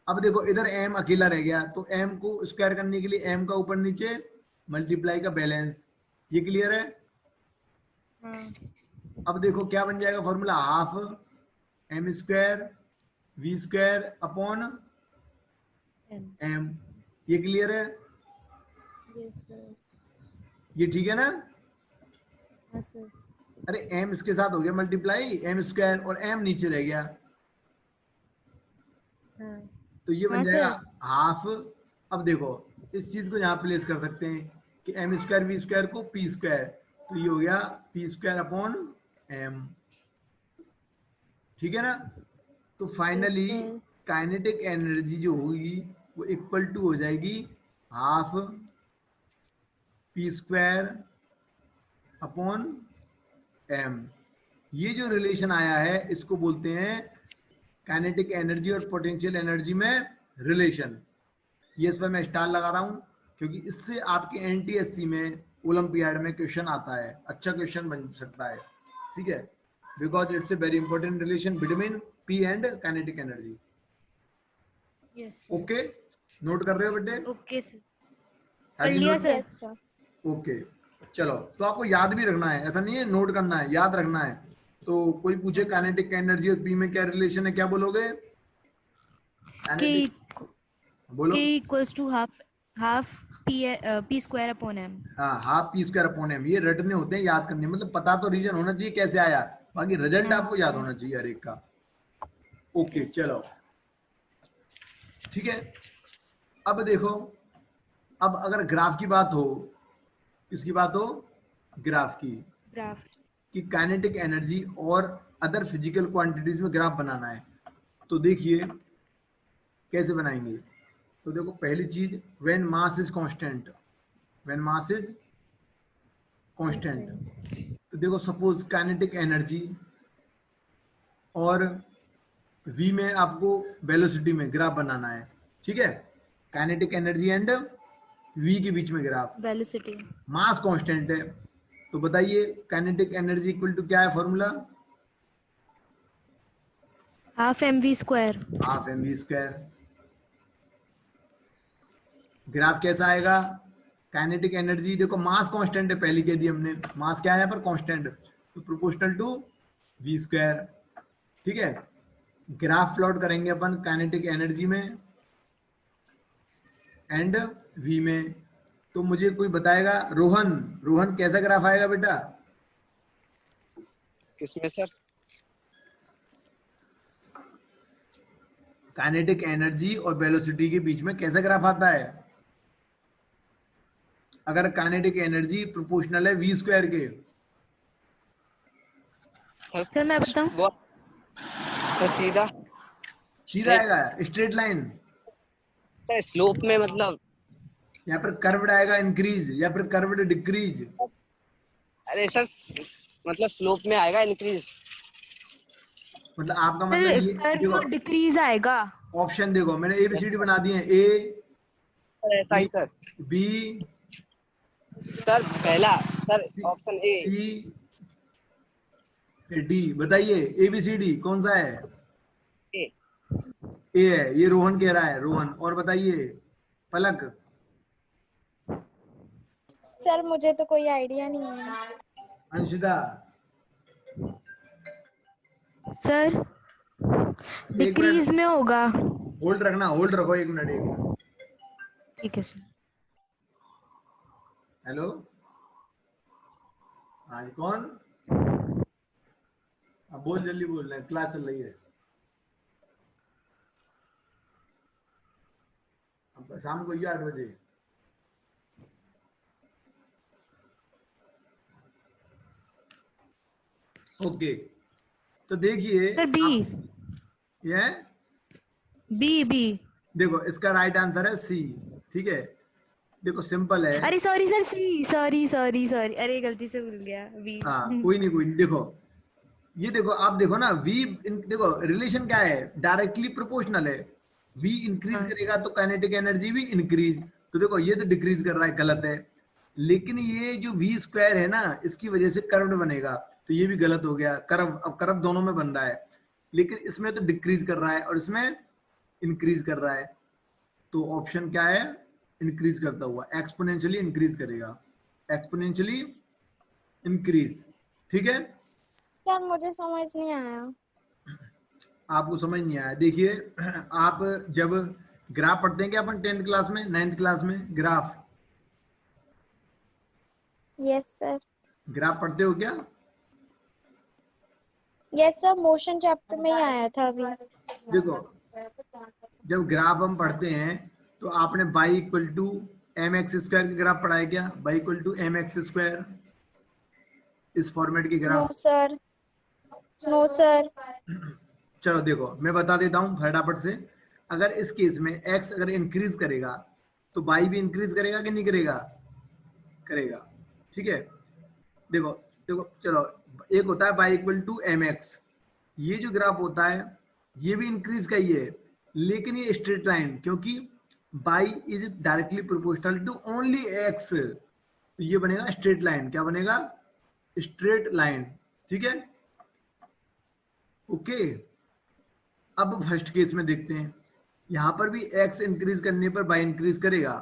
अब देखो इधर m अकेला रह गया, तो m को स्क्वायर करने के लिए m का ऊपर नीचे मल्टीप्लाई का बैलेंस, ये क्लियर है? हाँ अब देखो क्या बन जाएगा formula, half m² v² upon m, ये क्लियर है? Yes sir. ये ठीक है ना? हाँ सर। अरे m इसके साथ हो गया मल्टीप्लाई, m² और m नीचे रह गया, हाँ तो ये बन हाँ जाएगा सर। हाफ। अब देखो इस चीज को यहाँ प्लेस कर सकते हैं कि m² v² को p², तो ये हो गया p² अपॉन m, ठीक है ना? तो finally Yes, sir. Kinetic energy जो होगी वो इक्वल टू हो जाएगी हाफ p² अपॉन m। ये जो रिलेशन आया है इसको बोलते हैं काइनेटिक एनर्जी और पोटेंशियल एनर्जी में रिलेशन। ये इस पर मैं स्टार लगा रहा हूँ क्योंकि इससे आपके एनटीएससी में ओलंपियाड में क्वेश्चन आता है, अच्छा क्वेश्चन बन सकता है, ठीक है, because it's a very important relation between P and kinetic energy. Yes. Okay, note कर रहे हो बेटे? ओके सर, Have कर you लिया noted? Sir. Yes sir. Okay, चलो तो आपको याद भी रखना है, ऐसा नहीं है नोट करना है, याद रखना है। तो कोई पूछे काइनेटिक एनर्जी और पी में क्या रिलेशन है, क्या बोलोगे? K Kinetic- बोलो। K equals to half P square upon M. हाँ, half P square upon M, ये रटने होते हैं, याद करने, मतलब पता तो रीजन होना चाहिए कैसे आया, बाकी रिजल्ट हाँ, आपको याद होना चाहिए हर एक का। ओके चलो ठीक है। अब देखो, अब अगर ग्राफ की बात हो, किसकी बात हो? ग्राफ की, ग्राफ। कि काइनेटिक एनर्जी और अदर फिजिकल क्वांटिटीज में ग्राफ बनाना है, तो देखिए कैसे बनाएंगे। तो देखो पहली चीज, when mass is constant, when mass is constant, तो देखो सपोज काइनेटिक एनर्जी और v में आपको वेलोसिटी में ग्राफ बनाना है, ठीक है? काइनेटिक एनर्जी एंड v के बीच में ग्राफ, वेलोसिटी। मास कांस्टेंट है, तो बताइए काइनेटिक एनर्जी इक्वल टू क्या है formula? Half mv square. Half M V square. Graph कैसा आएगा? काइनेटिक एनर्जी, देखो मास कांस्टेंट है, पहली कह दी हमने, मास क्या है यहाँ पर? कांस्टेंट, तो प्रोपोर्शनल टू वी स्क्वायर, ठीक है? ग्राफ प्लॉट करेंगे अपन काइनेटिक एनर्जी में एंड वी में, तो मुझे कोई बताएगा? रोहन, रोहन कैसा ग्राफ आएगा बेटा? किसमें सर? काइनेटिक एनर्जी और वेलोसिटी के बीच में कैसा ग्राफ आता है? अगर काइनेटिक एनर्जी प्रोपोर्शनल है वी स्क्वायर के। सर मैं बताऊं? वो सर सीधा सीधा आएगा, स्ट्रेट लाइन, सर स्लोप में मतलब, यहाँ पर कर्व्ड आएगा इंक्रीज या फिर कर्व्ड डिक्रीज? अरे सर मतलब स्लोप में आएगा इंक्रीज। मतलब आपका मतलब सर ये कर्व देखो, डिक्रीज आएगा। ऑप्शन देखो मैंने एबीसीडी बना दिए हैं, ए ऐसा ही सर। बी सर पहला sir option A. C D, बताइए एबीसीडी कौन सा है? ए। ए है, ये रोहन कह रहा है, रोहन। और बताइए पलक। सर मुझे तो कोई आइडिया नहीं है। अंशिता, सर डिक्रीज में होगा। होल्ड रखना, होल्ड रखो, एक मिनट, एक मिनट। ठीक है सर। हेलो, हाँ जी, कौन? अब बोल, जल्दी बोल रहे हैं, क्लास चल रही है। अब शाम को 8 बजे। ओके, तो देखिए सर बी। ये बी। देखो इसका राइट आंसर है सी, ठीक है? देखो सिंपल है। अरे सॉरी सर, सी, सॉरी, अरे गलती से भूल गया। बी। हाँ कोई नहीं, कोई नहीं। देखो ये देखो, आप देखो ना, v देखो रिलेशन क्या है, डायरेक्टली प्रोपोर्शनल है। v इंक्रीज हाँ। करेगा तो काइनेटिक एनर्जी भी इंक्रीज, तो देखो ये तो डिक्रीज कर रहा है, गलत है। लेकिन ये जो v स्क्वायर है ना, इसकी वजह से कर्व्ड बनेगा, तो ये भी गलत हो गया। कर्व, अब कर्व दोनों में बन रहा है, लेकिन इसमें तो डिक्रीज कर रहा है और इसमें इंक्रीज कर रहा है, तो ऑप्शन क्या है? इंक्रीज करता हुआ, एक्सपोनेंशियली इंक्रीज करेगा, एक्सपोनेंशियली इंक्रीज, ठीक है? सर मुझे समझ नहीं आया। आपको समझ नहीं आया? देखिए आप जब ग्राफ पढ़ते हैं क्या अपन 10th क्लास में, 9th क्लास में ग्राफ, यस सर। ग्राफ पढ़ते हो क्या? यस सर, मोशन चैप्टर में ही आया था अभी। देखो जब ग्राफ हम पढ़ते हैं तो आपने y equal to M X square की ग्राफ पढ़ा है क्या? y equal to M X square, इस फॉर्मेट की no graph? Sir, no sir. चलो देखो मैं बता देता हूँ फटाफट से। अगर इस केस में x अगर इंक्रीज करेगा तो y भी इंक्रीज करेगा कि नहीं करेगा? करेगा, ठीक है? देखो देखो चलो, एक होता है y equal to M X, ये जो ग्राफ होता है ये भी इंक्रीज का ही है, लेकिन ये स्ट्रेट लाइन, क्योंकि y is directly proportional to only x, तो ये बनेगा स्ट्रेट लाइन। क्या बनेगा? स्ट्रेट लाइन, ठीक है? ओके, अब फर्स्ट केस में देखते हैं, यहां पर भी x इंक्रीज करने पर y इंक्रीज करेगा,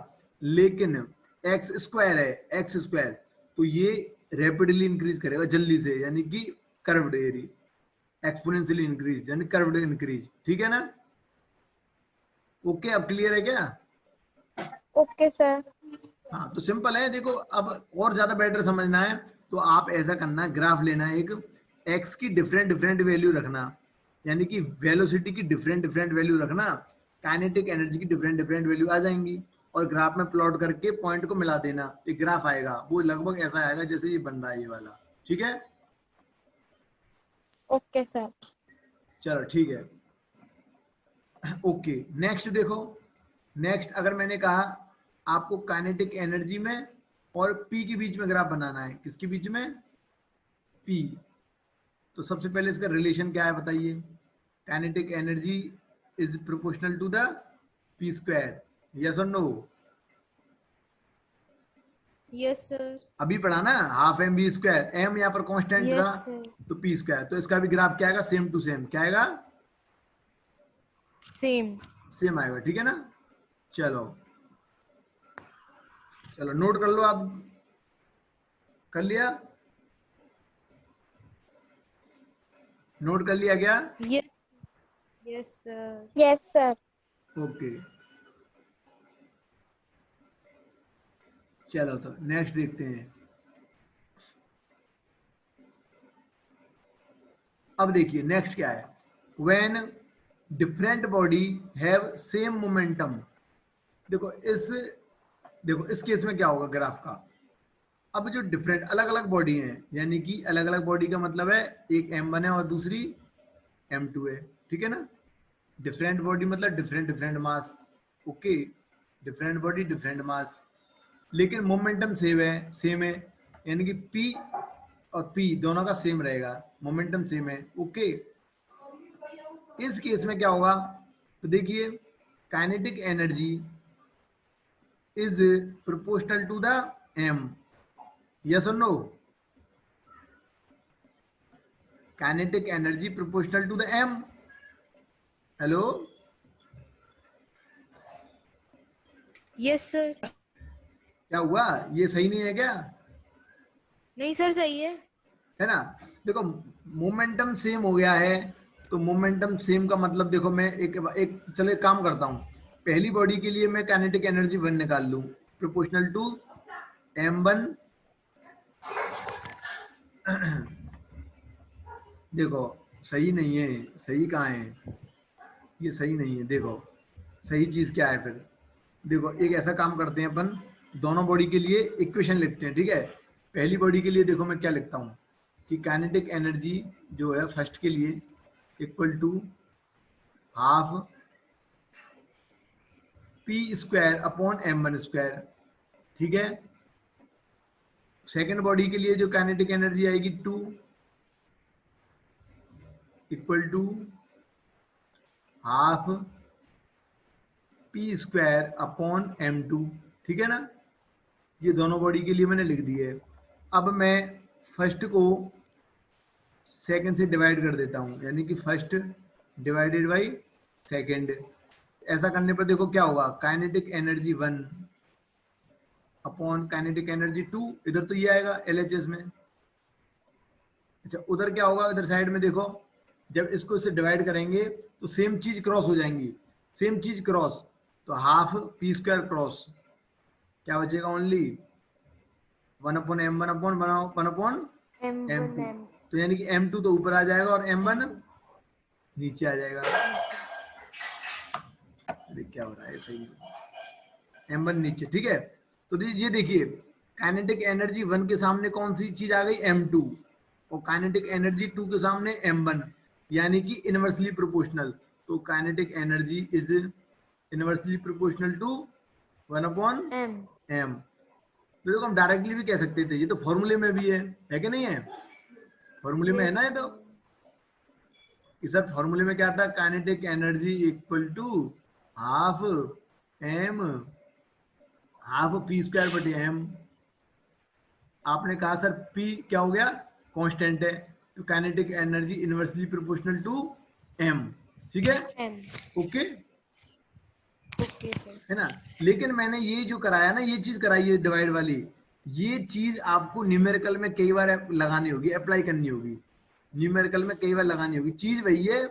लेकिन x स्क्वायर है, x स्क्वायर, तो ये रैपिडली इंक्रीज करेगा, जल्दी से, यानी कि कर्व्ड एरिया, एक्सपोनेंशियली इंक्रीज यानी कर्व्ड इंक्रीज, ठीक है ना? ओके, अब क्लियर है क्या? Okay sir. हाँ, तो सिंपल है। देखो, अब और ज्यादा बेटर समझना है तो आप ऐसा करना, ग्राफ लेना, एक एक्स की डिफरेंट डिफरेंट वैल्यू रखना, यानी कि वेलोसिटी की डिफरेंट डिफरेंट वैल्यू रखना, काइनेटिक एनर्जी की डिफरेंट डिफरेंट वैल्यू आ जाएंगी, और ग्राफ में प्लॉट करके पॉइंट को मिला देना, एक ग्राफ आएगा, वो लगभग ऐसा आएगा जैसे ये बन रहा है ये वाला, ठीक है? Okay sir. चलो ठीक है, ओके। नेक्स्ट देखो, नेक्स्ट अगर मैंने कहा आपको काइनेटिक एनर्जी में और पी के बीच में ग्राफ बनाना है, किसके बीच में? पी। तो सबसे पहले इसका रिलेशन क्या है बताइए? Kinetic energy is proportional to the P square, yes और नो? Yes sir. अभी पढ़ा ना, half M B square, M यहाँ पर कांस्टेंट यस था सर। तो पी स्क्वायर, तो इसका भी ग्राफ क्या आएगा? सेम टू सेम, क्या आएगा? सेम। सेम आएगा, ठीक है ना? चलो चलो नोट कर लो आप, कर लिया? नोट कर लिया क्या? Yes. Yes sir. Yes sir. Okay, चलो तो नेक्स्ट देखते हैं। अब देखिए नेक्स्ट क्या है, when different body have same momentum. देखो इस केस में क्या होगा ग्राफ का? अब जो डिफरेंट अलग अलग बॉडी हैं, यानी कि अलग अलग बॉडी का मतलब है एक m1 है और दूसरी m2 है, ठीक है ना? डिफरेंट बॉडी मतलब different different mass, okay, different body different mass, लेकिन मोमेंटम सेम है, यानी कि P और P दोनों का सेम रहेगा, मोमेंटम सेम है, ओके। इस केस में क्या होगा? तो देखिए, kinetic energy is proportional to the m, yes और no? Kinetic energy proportional to the m, hello? Yes sir. क्या हुआ, ये सही नहीं है क्या? नहीं सर, सही है ना? देखो मोमेंटम सेम हो गया है, तो मोमेंटम सेम का मतलब देखो, मैं एक चलो एक काम करता हूँ, पहली बॉडी के लिए मैं काइनेटिक एनर्जी 1 निकाल लूं, प्रोपोर्शनल टू m1। देखो सही नहीं है, सही कहाँ है? ये सही नहीं है, देखो सही चीज क्या है फिर? देखो एक ऐसा काम करते हैं अपन, दोनों बॉडी के लिए इक्वेशन लिखते हैं, ठीक है? पहली बॉडी के लिए देखो मैं क्या लिखता हूँ कि काइनेटिक एनर्जी जो है फर्स्ट के लिए equal to half P square upon m1 square, ठीक है? सेकेंड बॉडी के लिए जो काइनेटिक एनर्जी आएगी 2 equal to half P square upon m2, ठीक है ना? ये दोनों बॉडी के लिए मैंने लिख दिए। अब मैं फर्स्ट को सेकंड से डिवाइड कर देता हूं, यानी कि फर्स्ट डिवाइडेड बाई सेकंड। ऐसा करने पर देखो क्या होगा, kinetic energy 1 upon kinetic energy 2, इधर तो ये आएगा LHS में। अच्छा उधर क्या होगा, इधर साइड में देखो, जब इसको इससे डिवाइड करेंगे तो सेम चीज क्रॉस हो जाएंगी, सेम चीज क्रॉस, तो हाफ पी स्क्वायर क्रॉस, क्या बचेगा? Only 1 upon m1 upon 1 upon m2, तो यानी कि m2 तो ऊपर आ जाएगा और m1 नीचे आ जाएगा। अरे क्या हो रहा है, सही m1 नीचे, ठीक है? तो ये देखिए काइनेटिक एनर्जी 1 के सामने कौन सी चीज आ गई? m2, और काइनेटिक एनर्जी 2 के सामने m1, यानी कि इनवर्सली प्रोपोर्शनल। तो kinetic energy is inversely proportional to 1 upon m। तो देखो हम डायरेक्टली भी कह सकते थे, ये तो फॉर्मूले में भी है कि नहीं है? फॉर्मूले में है ना ये तो, कि सर फॉर्मूले में क्या था, kinetic energy equal to half m half P square बटे m। आपने कहा सर p क्या हो गया, कांस्टेंट है, तो kinetic energy inversely proportional to m, ठीक है? Okay okay sir. है ना? लेकिन मैंने ये जो कराया ना, ये चीज कराई है डिवाइड वाली, ये चीज आपको न्यूमेरिकल में कई बार लगानी होगी, अप्लाई करनी होगी। न्यूमेरिकल में कई बार लगानी होगी, चीज वही है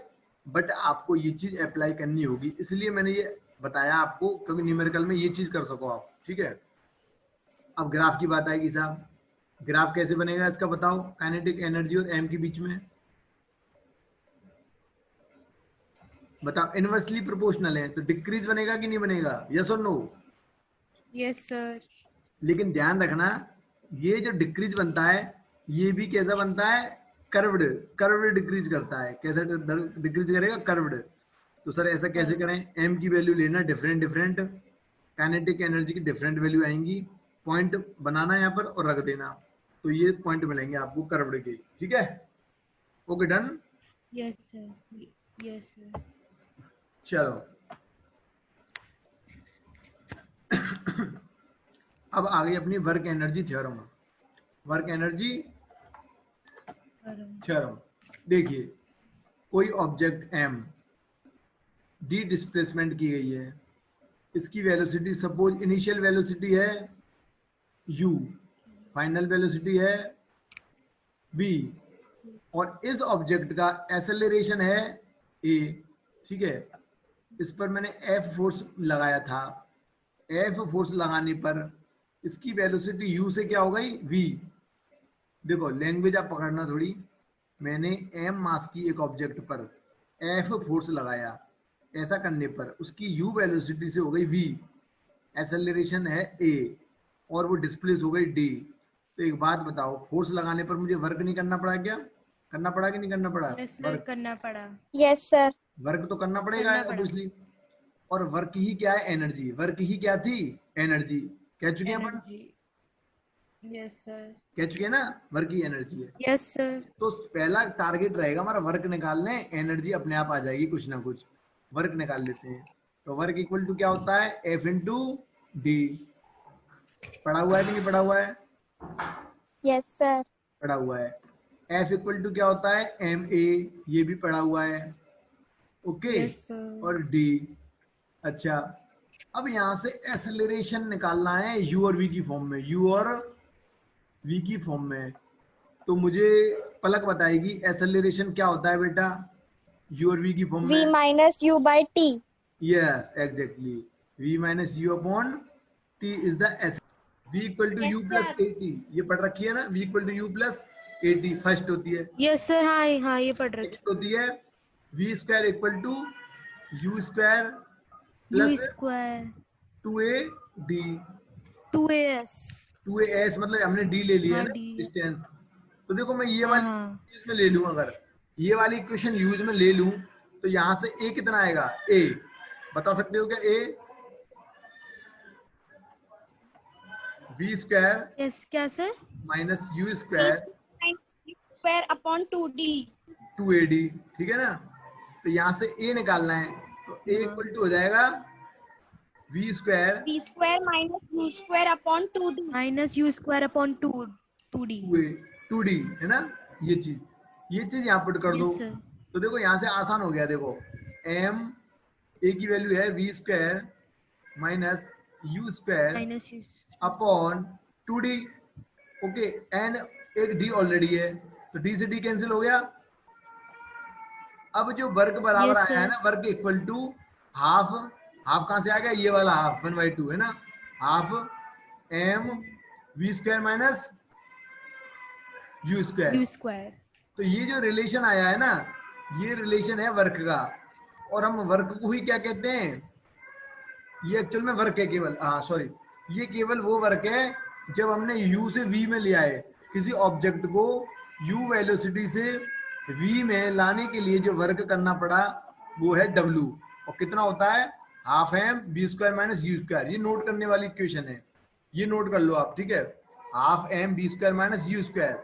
बट आपको ये चीज अप्लाई करनी होगी, इसलिए मैंने ये बताया आपको, क्योंकि न्यूमेरिकल में ये चीज कर सको आप, ठीक है। अब ग्राफ की बात आएगी साहब, ग्राफ कैसे बनेगा इसका बताओ, काइनेटिक एनर्जी और एम के बीच में बताओ। इनवर्सली प्रोपोर्शनल है तो डिक्रीज बनेगा कि नहीं बनेगा, यस और नो? Yes sir. लेकिन ध्यान रखना ये जो डिक्रीज बनता है ये भी कैसा बनता है, कर्व्ड, कर्व्ड डिक्रीज करता है। कैसा डिक्रीज करेगा, कर्व्ड। तो सर ऐसा कैसे करें, एम की वैल्यू लेना डिफरेंट डिफरेंट, काइनेटिक एनर्जी की डिफरेंट वैल्यू आएंगी, पॉइंट बनाना यहाँ पर और रख देना, तो ये पॉइंट मिलेंगे आपको कर्व्ड के, ठीक है। Okay done. Yes sir. Yes sir. चलो अब आ गई अपनी work energy theorem. Work energy theorem, देखिए कोई ऑब्जेक्ट एम डी डिस्प्लेसमेंट की गई है, इसकी वेलोसिटी सपोज इनिशियल वेलोसिटी है u, फाइनल वेलोसिटी है v, और इस ऑब्जेक्ट का एक्सेलरेशन है a, ठीक है। इस पर मैंने F फोर्स लगाया था, F फोर्स लगाने पर इसकी वेलोसिटी u से क्या हो गई, v। देखो लैंग्वेज आप पकड़ना थोड़ी, मैंने m मास की एक ऑब्जेक्ट पर F फोर्स लगाया, ऐसा करने पर उसकी u वेलोसिटी से हो गई v, एक्सेलरेशन है a, और वो डिस्प्लेस हो गई d। तो एक बात बताओ, फोर्स लगाने पर मुझे वर्क नहीं करना पड़ा क्या, करना पड़ा कि नहीं करना पड़ा? यस सर, करना पड़ा। Yes sir. वर्क तो करना पड़ेगा करना पड़ा। ऑब्वियसली। और वर्क ही क्या है, एनर्जी। वर्क ही क्या थी, एनर्जी। कह चुके हैं अपन, एनर्जी। Yes sir. कह चुके हैं ना, वर्क ही एनर्जी है। Yes sir. तो पहला टारगेट रहेगा हमारा वर्क निकालने, एनर्जी अपने आप आ जाएगी कुछ ना कुछ। वर्क निकाल लेते हैं, तो वर्क इक्वल टू क्या होता है, एफ इंटू डी। पढ़ा हुआ है कि नहीं पढ़ा हुआ है? Yes sir. पढ़ा हुआ है। एफ इक्वल टू क्या होता है, एम ए, ये भी पढ़ा हुआ है, ओके। Yes sir. और डी। अच्छा, अब यहां से एक्सेलरेशन निकालना है यू और वी की फॉर्म में, यू और वी की फॉर्म में। तो मुझे पलक बताएगी एक्सेलरेशन क्या होता है बेटा, यू और वी की फॉर्म v में। Minus U by T. Yes exactly, v minus U upon T is the S. v equal to U plus A T, ये पढ़ रखी है ना, v equal to U plus A T first होती है। Yes sir. हाँ हाँ, ये पढ़ रखी। नेक्स्ट होती है v square equal to U square U plus square 2ad। 2as। 2as मतलब हमने d ले लिया है हाँ, ना, D। डिस्टेंस। तो देखो मैं ये हाँ, वाली हाँ। यूज में ले लूं, अगर ये वाली इक्वेशन यूज में ले लूं तो यहां से a कितना आएगा, a बता सकते हो क्या, a v स्क्वायर यस क्या sir? Minus U square square upon 2d। 2ad, ठीक है ना। तो यहाँ से a निकालना है, तो a इक्वल टू हो जाएगा v square v square minus u square upon 2d। Minus U square upon 2d। 2d है ना, ये चीज यहाँ पुट कर दो। Yes sir. तो देखो यहाँ से आसान हो गया, देखो m a की वैल्यू है v square minus U square minus U. Upon 2d, okay. And एक d ऑलरेडी है, तो d से d कैंसिल हो गया। अब जो वर्क बराबर Yes, आया है sir. ना, work equal to half, half कहां से आ गया, ये वाला हाफ 1/2 है ना, half m v square minus you you square. Square. तो ये जो रिलेशन आया है ना, ये रिलेशन है वर्क का, और हम वर्क को ही क्या कहते हैं, ये एक्चुअल में वर्क है केवल, हाँ सॉरी, ये केवल वो वर्क है जब हमने u से v में लिया है, किसी ऑब्जेक्ट को u वेलोसिटी से v में लाने के लिए जो वर्क करना पड़ा वो है w, और कितना होता है, half M B square minus U square. ये नोट करने वाली इक्वेशन है, ये नोट कर लो आप, ठीक है, half M B square minus U square.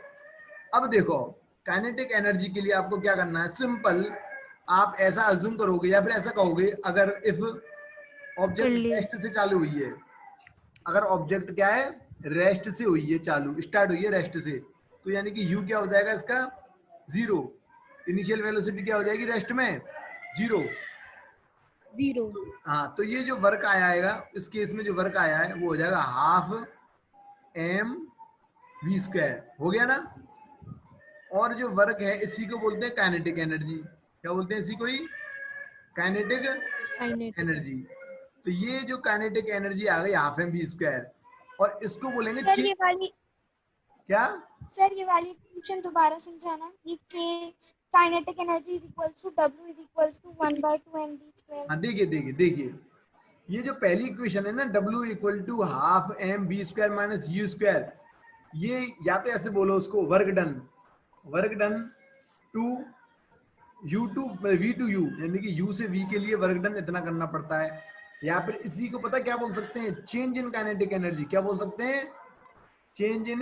अब देखो काइनेटिक एनर्जी के लिए आपको क्या करना है, सिंपल, आप ऐसा अज्यूम करोगे या फिर ऐसा कहोगे, अगर इफ ऑब्जेक्ट रेस्ट से चालू हुई है, अगर ऑब्जेक्ट क्या है, रेस्ट से हुई है चालू, स्टार्ट हुई है रेस्ट से, तो यानी कि u क्या हो जाएगा इसका, 0। इनिशियल वेलोसिटी क्या हो जाएगी रेस्ट में, 0। हाँ, तो ये जो वर्क आएगा, इस केस में जो वर्क आया है वो हो जाएगा हाफ m v स्क्वायर, हो गया ना। और जो वर्क है इसी को बोलते हैं काइनेटिक एनर्जी। क्या बोलते हैं इसी को ही? Kinetic kinetic energy. तो ये जो काइनेटिक एनर्जी आ गई हाफ एम वी स्क्वायर, और इसको बोलेंगे सर ये वाली क्या? सर ये वाली इक्वेशन दोबारा समझाना। ये के kinetic energy is equals to W is equals to 1/2 mv square. हाँ देखिए ये जो पहली इक्वेशन है ना, W equal to half M B square minus U square, ये या तो ऐसे बोलो उसको work done to U to V to U, यानी कि यू से वी के लिए वर्क डन इतना करना पड़ता है। या फिर इसी को पता क्या बोल सकते हैं? Change in kinetic energy. क्या बोल सकते हैं? Change in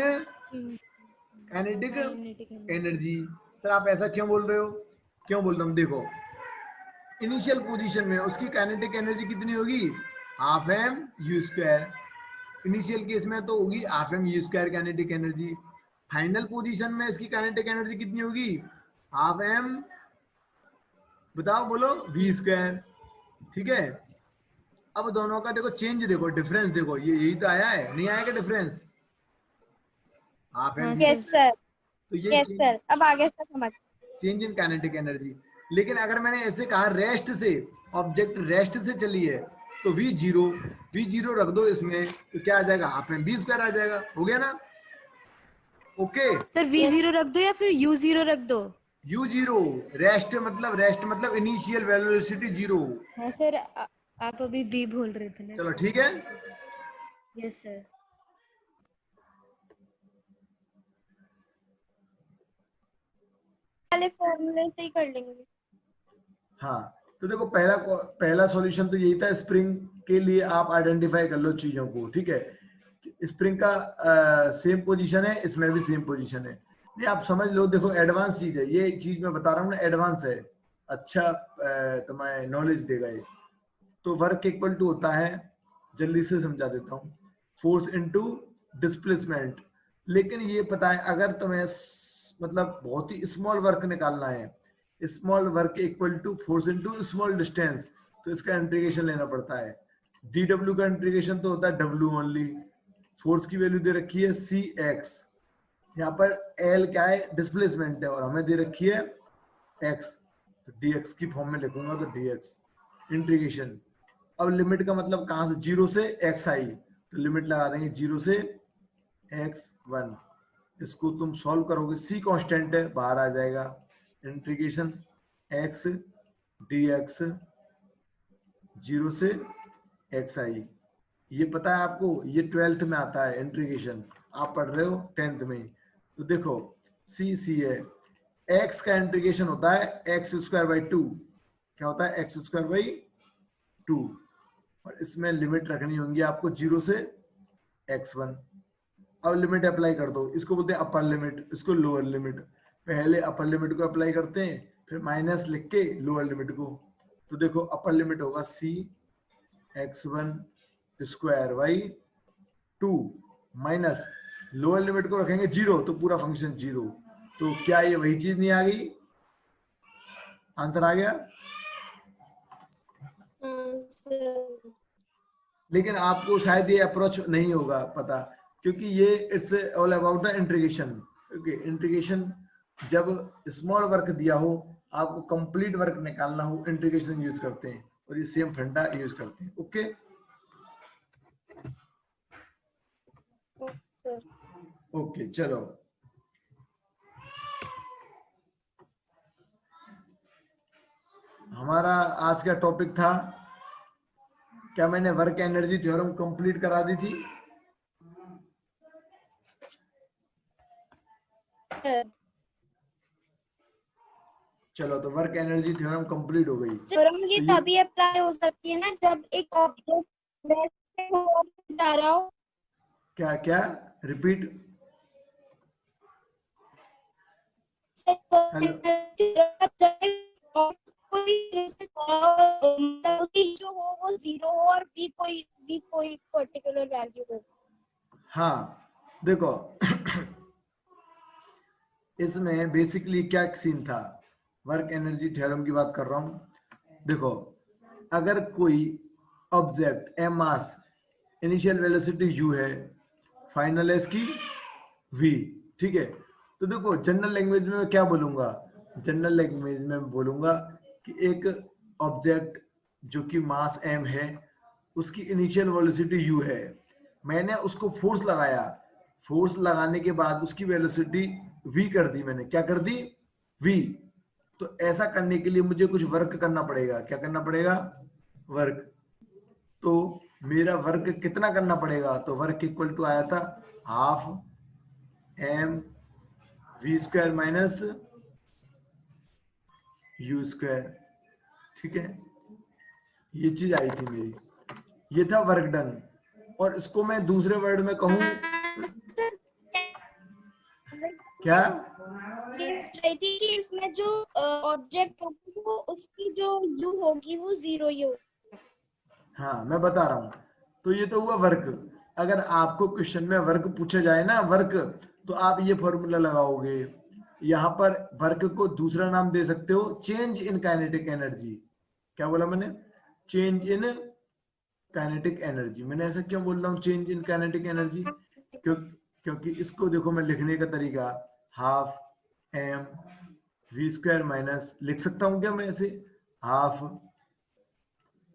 kinetic energy. Sir आप ऐसा क्यों बोल रहे हो? क्यों बोल रहा हूँ, देखो इनिशियल पोजीशन में उसकी काइनेटिक एनर्जी कितनी होगी? Half M U square. Initial case में तो होगी half M U square kinetic energy. Final position में इसकी काइनेटिक एनर्जी कितनी होगी? हाफ एम, बताओ बोलो, वी स्क्वायर। ठीक है, अब दोनों का देखो चेंज, देखो डिफरेंस, देखो ये यही तो आया है, नहीं आएगा difference? Half M, yes sir, तो ये यस सर, अब आगे से समझ। Change in kinetic energy. लेकिन अगर मैंने ऐसे कहा रेस्ट से, ऑब्जेक्ट रेस्ट से चली है, तो वी जीरो रख दो इसमें, तो क्या आ जाएगा? हाफ एम बी स्क्वायर आ जाएगा। हो गया ना? ओके। सर V0 रख दो या फिर U0 रख दो? यू जीरो, रेस्ट मतलब इनिशियल वेलोसिटी जीरो। हाँ सर, आप अभी V बोल रहे थे ना। चलो ठीक है। Yes sir. वाले फॉर्मूले से ही कर लेंगे। हाँ तो देखो पहला सॉल्यूशन तो यही था, स्प्रिंग के लिए आप आइडेंटिफाई कर लो चीजों को। ठीक है, स्प्रिंग का सेम पोजीशन है, इसमें भी सेम पोजीशन है। ये आप समझ लो, देखो एडवांस चीज है ये, चीज मैं बता रहा हूँ ना, एडवांस है, अच्छा तुम्हें नॉलेज देगा ये। तो वर्क इक्वल टू होता है, जल्दी से समझा देता हूँ, फोर्स इनटू डिस्प्लेसमेंट। लेकिन ये पता है अगर तुम्हें मतलब बहुत ही स्मॉल वर्क निकालना है, small work equal to force into small distance, तो इसका इंटीग्रेशन लेना पड़ता है। डीडब्ल्यू का इंटीग्रेशन तो होता है डब्ल्यू ओनली। फोर्स की वैल्यू दे रखी है सी एक्स, यहाँ पर एल क्या है? डिस्प्लेसमेंट है, और हमें दे रखी है एक्स, तो dx की फॉर्म में लिखूंगा तो dx इंटीग्रेशन। अब लिमिट का मतलब कहां से? जीरो से एक्स आई, तो लिमिट लगा देंगे जीरो से x1। इसको तुम सॉल्व करोगे, c कांस्टेंट है, बाहर आ जाएगा, इंटीग्रेशन x dx जीरो से एक्स आई। ये पता है आपको, ये 12th में आता है इंटीग्रेशन, आप पढ़ रहे हो 10th में। तो देखो सी है, x का इंटीग्रेशन होता है एक्स स्क्वायर बाई टू। क्या होता है? एक्स स्क्वायर बाई टू, और इसमें लिमिट रखनी होंगी आपको जीरो से x1। अब लिमिट अप्लाई कर दो, इसको बोलते हैं अपर लिमिट, इसको लोअर लिमिट। पहले अपर लिमिट को अप्लाई करते हैं, फिर माइनस लिख के लोअर लिमिट को। तो देखो अपर लिमिट होगा सी x1 square by two, minus lower limit को रखेंगे जीरो, तो पूरा फंक्शन जीरो। तो क्या ये वही चीज नहीं आ गई? आंसर आ गया? लेकिन आपको शायद ये अप्रोच नहीं होगा पता, क्योंकि ये it's all about the integration. Okay, integration जब स्मॉल वर्क दिया हो, आपको कंप्लीट वर्क निकालना हो, इंटीग्रेशन यूज करते हैं, और ये सेम फंडा यूज करते हैं। ओके ओके चलो, हमारा आज का टॉपिक था, क्या मैंने वर्क एनर्जी थ्योरम कंप्लीट करा दी थी? चलो, तो वर्क एनर्जी थ्योरम कंप्लीट हो गई। थ्योरम ये तभी अप्लाई हो सकती है ना जब एक ऑब्जेक्ट जा रहा हो। क्या क्या? रिपीट। जो हो वो जीरो हो और v कोई पर्टिकुलर वैल्यू हो। हाँ देखो इसमें बेसिकली क्या सीन था, वर्क एनर्जी थ्योरम की बात कर रहा हूं। देखो अगर कोई ऑब्जेक्ट एम मास, इनिशियल वेलोसिटी u है, फाइनल है इसकी v, ठीक है, तो देखो जनरल लैंग्वेज में मैं क्या बोलूंगा, जनरल लैंग्वेज में मैं बोलूंगा कि एक ऑब्जेक्ट जो कि मास m है, उसकी इनिशियल वेलोसिटी u है, मैंने उसको फोर्स लगाया, फोर्स लगाने के बाद उसकी वेलोसिटी v कर दी, मैंने क्या कर दी, v। तो ऐसा करने के लिए मुझे कुछ वर्क करना पड़ेगा, क्या करना पड़ेगा, वर्क। तो मेरा वर्क कितना करना पड़ेगा, तो वर्क इक्वल टू आया था half m v square minus u square. ठीक है, ये चीज आई थी मेरी, ये था वर्क डन। और इसको मैं दूसरे वर्ड में कहूं क्या, ये पूछ रही थी कि इसमें जो ऑब्जेक्ट होगी वो उसकी जो यू होगी वो 0 ही होगी। हाँ मैं बता रहा हूं। तो ये तो हुआ वर्क। अगर आपको क्वेश्चन में वर्क पूछा जाए ना, वर्क, तो आप ये फॉर्मूला लगाओगे। यहाँ पर वर्क को दूसरा नाम दे सकते हो चेंज इन काइनेटिक एनर्जी। क्या बोला मैंने, चेंज इन काइनेटिक एनर्जी। मैंने ऐसा क्यों बोल रहा हूँ चेंज इन काइनेटिक एनर्जी, क्योंकि इसको देखो मैं लिखने का तरीका half m v square minus, लिख सकता हूँ क्या मैं ऐसे, हाफ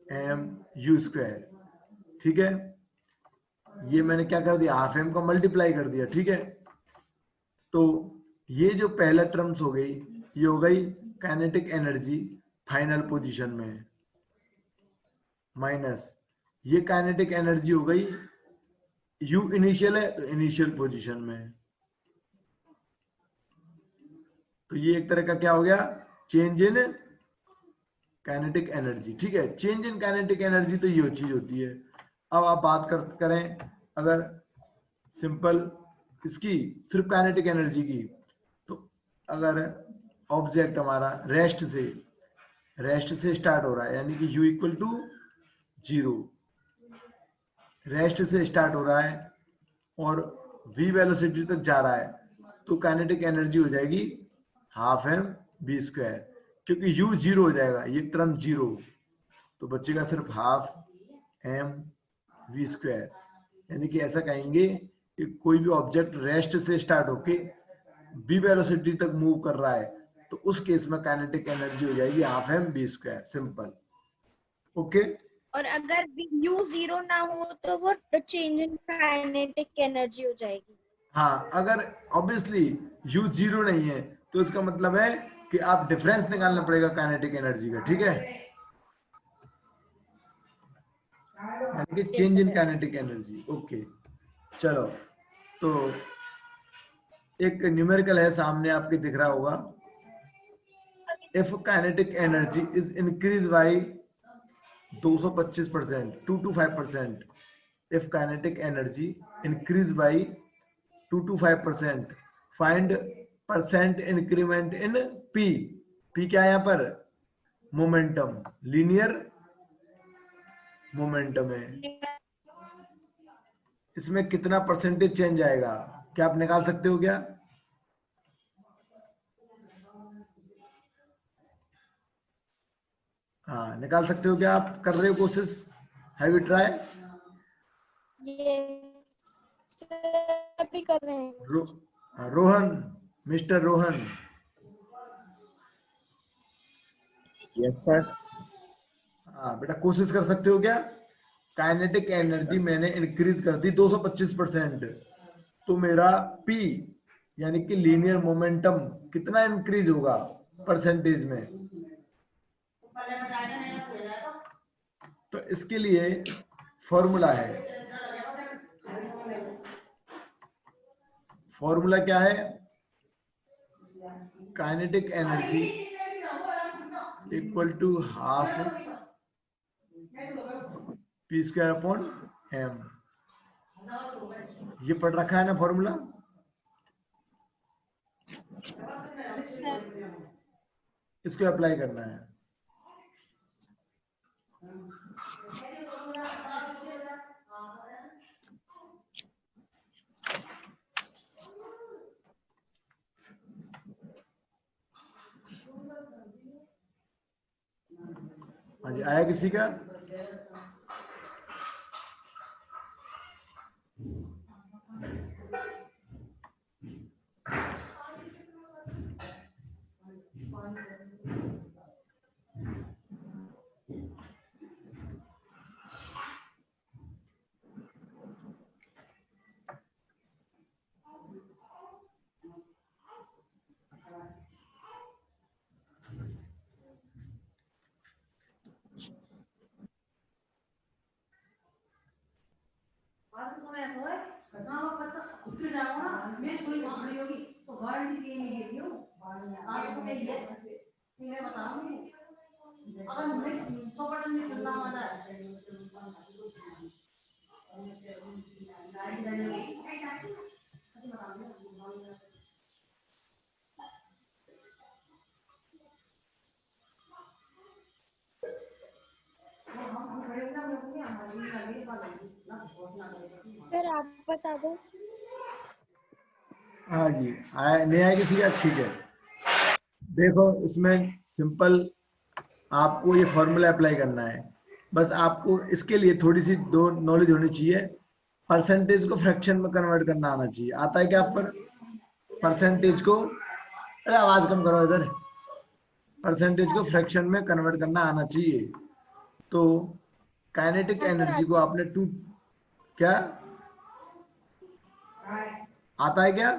m u स्क्वायर। ठीक है, ये मैंने क्या कर दिया, हाफ m का मल्टीप्लाई कर दिया। ठीक है, तो ये जो पहला टर्म्स हो गई, ये हो गई काइनेटिक एनर्जी फाइनल पोजीशन में, माइनस ये काइनेटिक एनर्जी हो गई, u इनिशियल है तो इनिशियल पोजीशन में। तो ये एक तरह का क्या हो गया, चेंज इन काइनेटिक एनर्जी। ठीक है, चेंज इन काइनेटिक एनर्जी तो ये चीज होती है। अब आप बात करें अगर सिंपल इसकी सिर्फ काइनेटिक एनर्जी की, तो अगर ऑब्जेक्ट हमारा रेस्ट से स्टार्ट हो रहा है, यानी कि u इक्वल टू 0, रेस्ट से स्टार्ट हो रहा है और v वेलोसिटी तक जा रहा है, तो काइनेटिक एनर्जी हो जाएगी हाफ m v स्क्वायर, क्योंकि u 0 हो जाएगा, ये टर्म 0, तो बचेगा सिर्फ हाफ m v स्क्वायर। यानी कि ऐसा कहेंगे कि कोई भी ऑब्जेक्ट रेस्ट से स्टार्ट होके v वेलोसिटी तक मूव कर रहा है, तो उस केस में काइनेटिक एनर्जी हो जाएगी half m v square, simple. Okay, और अगर यू 0 ना हो तो वो चेंज इन काइनेटिक एनर्जी हो जाएगी। हाँ अगर ऑब्वियसली u 0 नहीं है तो इसका मतलब है कि आप डिफरेंस निकालना पड़ेगा काइनेटिक एनर्जी का। ठीक है, यानी कि change in kinetic energy. Okay, चलो, तो एक न्यूमेरिकल है सामने आपके, दिख रहा होगा, if kinetic energy is increase by 225%, 2 to 5%, if kinetic energy increase by 2 to 5%, find percent increment in p। p क्या है यहाँ पर, मोमेंटम, लीनियर मोमेंटम है, इसमें कितना परसेंटेज चेंज आएगा, क्या आप निकाल सकते हो क्या, हाँ निकाल सकते हो क्या, आप कर रहे हो कोशिश, हैव यू ट्राई, ये सब भी कर रहे हैं। Rohan, mister Rohan, yes sir. हाँ बेटा कोशिश कर सकते हो क्या, काइनेटिक एनर्जी मैंने इंक्रीज कर दी 225%, तो मेरा P यानी कि लीनियर मोमेंटम कितना इंक्रीज होगा परसेंटेज में। तो इसके लिए फॉर्मूला है, फॉर्मूला क्या है, kinetic energy equal to half p square upon m। ये पढ़ रखा है ना फॉर्मूला, इसको अप्लाई करना है। हाँ जी, आया किसी का, सर आप बता दो। हाँ जी, आया नहीं आया किसी का? ठीक है, देखो इसमें सिंपल आपको ये फॉर्मूला अप्लाई करना है। बस आपको इसके लिए थोड़ी सी दो नॉलेज होनी चाहिए। परसेंटेज को फ्रैक्शन में कन्वर्ट करना आना चाहिए। आता है क्या आप पर? परसेंटेज को, अरे आवाज कम करो इधर। परसेंटेज को फ्रैक्शन में कन्वर्ट करना आना चाहिए। तो काइनेटिक हाँ सर एनर्जी को आता है। आपने टू, क्या आता है क्या?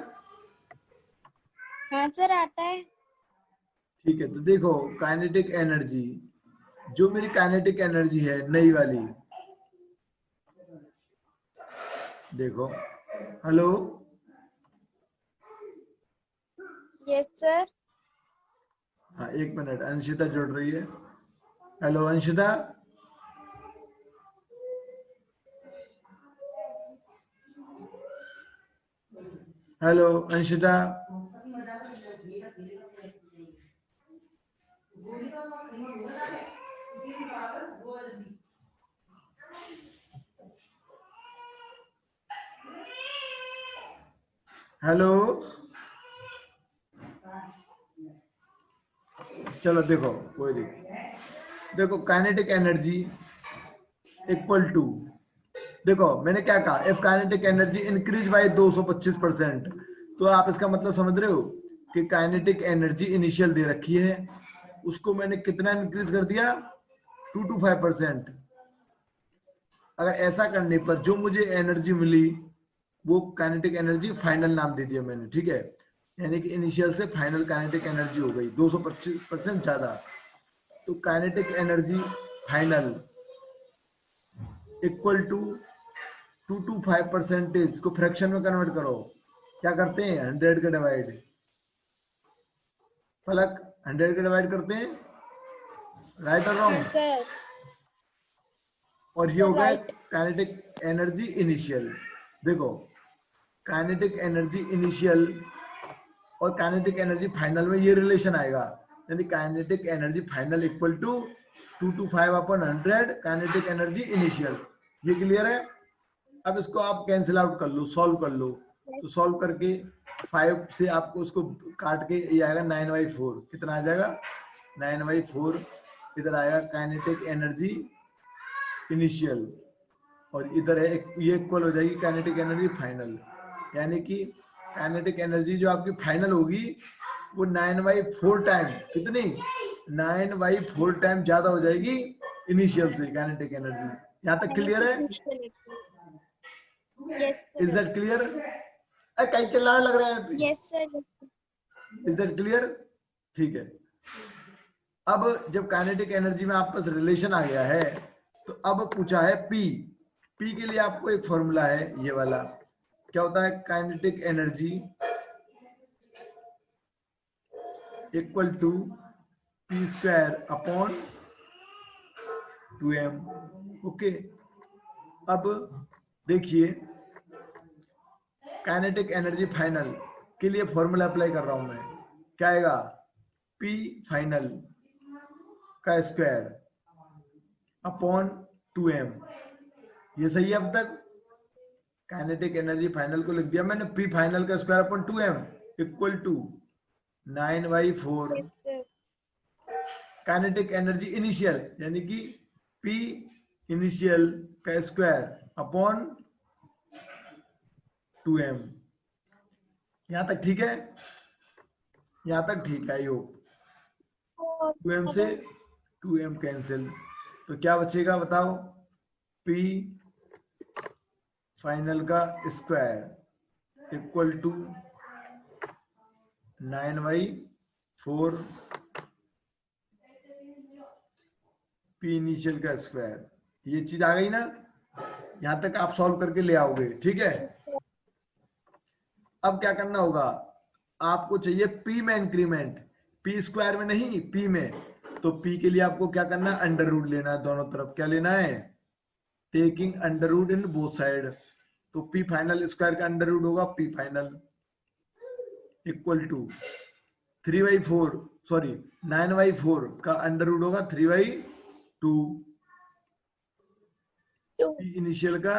हाँ सर आता है। ठीक है, तो देखो काइनेटिक एनर्जी, जो मेरी काइनेटिक एनर्जी है नई वाली, देखो, हेलो, यस सर। हाँ एक मिनट, अंशिता जुड़ रही है। Hello Anshita, hello Anshita, hello. चलो देखो, कोई नहीं, देखो काइनेटिक एनर्जी इक्वल टू, देखो मैंने क्या कहा, if kinetic energy increase by 225%, तो आप इसका मतलब समझ रहे हो कि काइनेटिक एनर्जी इनिशियल दे रखी है, उसको मैंने कितना इंक्रीज कर दिया? 225%। अगर ऐसा करने पर जो मुझे एनर्जी मिली वो काइनेटिक एनर्जी फाइनल नाम दे दिया मैंने, ठीक है? यानी कि इनिशियल से फाइनल काइनेटिक एनर्जी हो गई 225% ज्यादा। तो kinetic energy final equal to 225% को फ्रैक्शन में कन्वर्ट करो। क्या करते हैं? 100 का डिवाइड, फलक 100 का डिवाइड करते हैं, राइट और हाँ रॉन्ग? सर। और ये सर हो गया राइट। Kinetic energy initial. देखो काइनेटिक एनर्जी इनिशियल और काइनेटिक एनर्जी फाइनल में ये रिलेशन आएगा, यानी kinetic energy final equal to 225/100 kinetic energy initial. ये क्लियर है? अब इसको आप कैंसिल आउट कर लो, सॉल्व कर लो। तो सॉल्व करके 5 से आपको उसको काट के ये आएगा 9/4। कितना आ जाएगा? 9/4 इधर आएगा काइनेटिक एनर्जी इनिशियल, और इधर है ये इक्वल हो जाएगी काइनेटिक एनर्जी फाइनल। यानी कि काइनेटिक एनर्जी जो आपकी फाइनल होगी वो 9/4 टाइम, कितनी? 9/4 टाइम ज्यादा हो जाएगी इनिशियल से काइनेटिक एनर्जी। यहाँ तक क्लियर है? Yes is sir. That clear? कहीं चिल्लाने लग रहे हैं? Yes sir. Is that clear? ठीक है। अब जब काइनेटिक एनर्जी में आपके पास रिलेशन आ गया है, तो अब पूछा है पी। पी के लिए आपको एक फॉर्मूला है ये वाला, क्या होता है? Kinetic energy equal to P² / 2m। Okay, अब देखिए काइनेटिक एनर्जी फाइनल के लिए फॉर्मूला अप्लाई कर रहा हूं मैं। क्या आएगा? P फाइनल का स्क्वायर अपॉन 2m। ये सही है? अब तक काइनेटिक एनर्जी फाइनल को लिख दिया मैंने, P फाइनल का square upon 2m equal to 9/4 yes sir. Kinetic energy initial, यानी कि P इनिशियल का स्क्वायर अपॉन 2m। यहां तक ठीक है? यहां तक ठीक है? यो 2m से 2m कैंसिल, तो क्या बचेगा बताओ? P फाइनल का square equal to 9/4 P initial का स्क्वायर। ये चीज आ गई ना? यहां तक आप सॉल्व करके ले आओगे, ठीक है? अब क्या करना होगा, आपको चाहिए पी में इंक्रीमेंट, पी स्क्वायर में नहीं, पी में। तो पी के लिए आपको क्या करना है, अंडर रूट लेना है दोनों तरफ। क्या लेना है, taking under root in both side. तो पी फाइनल स्क्वायर का अंडर रूट होगा P final equal to 3/4, sorry 9/4 का अंडर रूट होगा 3/2, पी इनिशियल का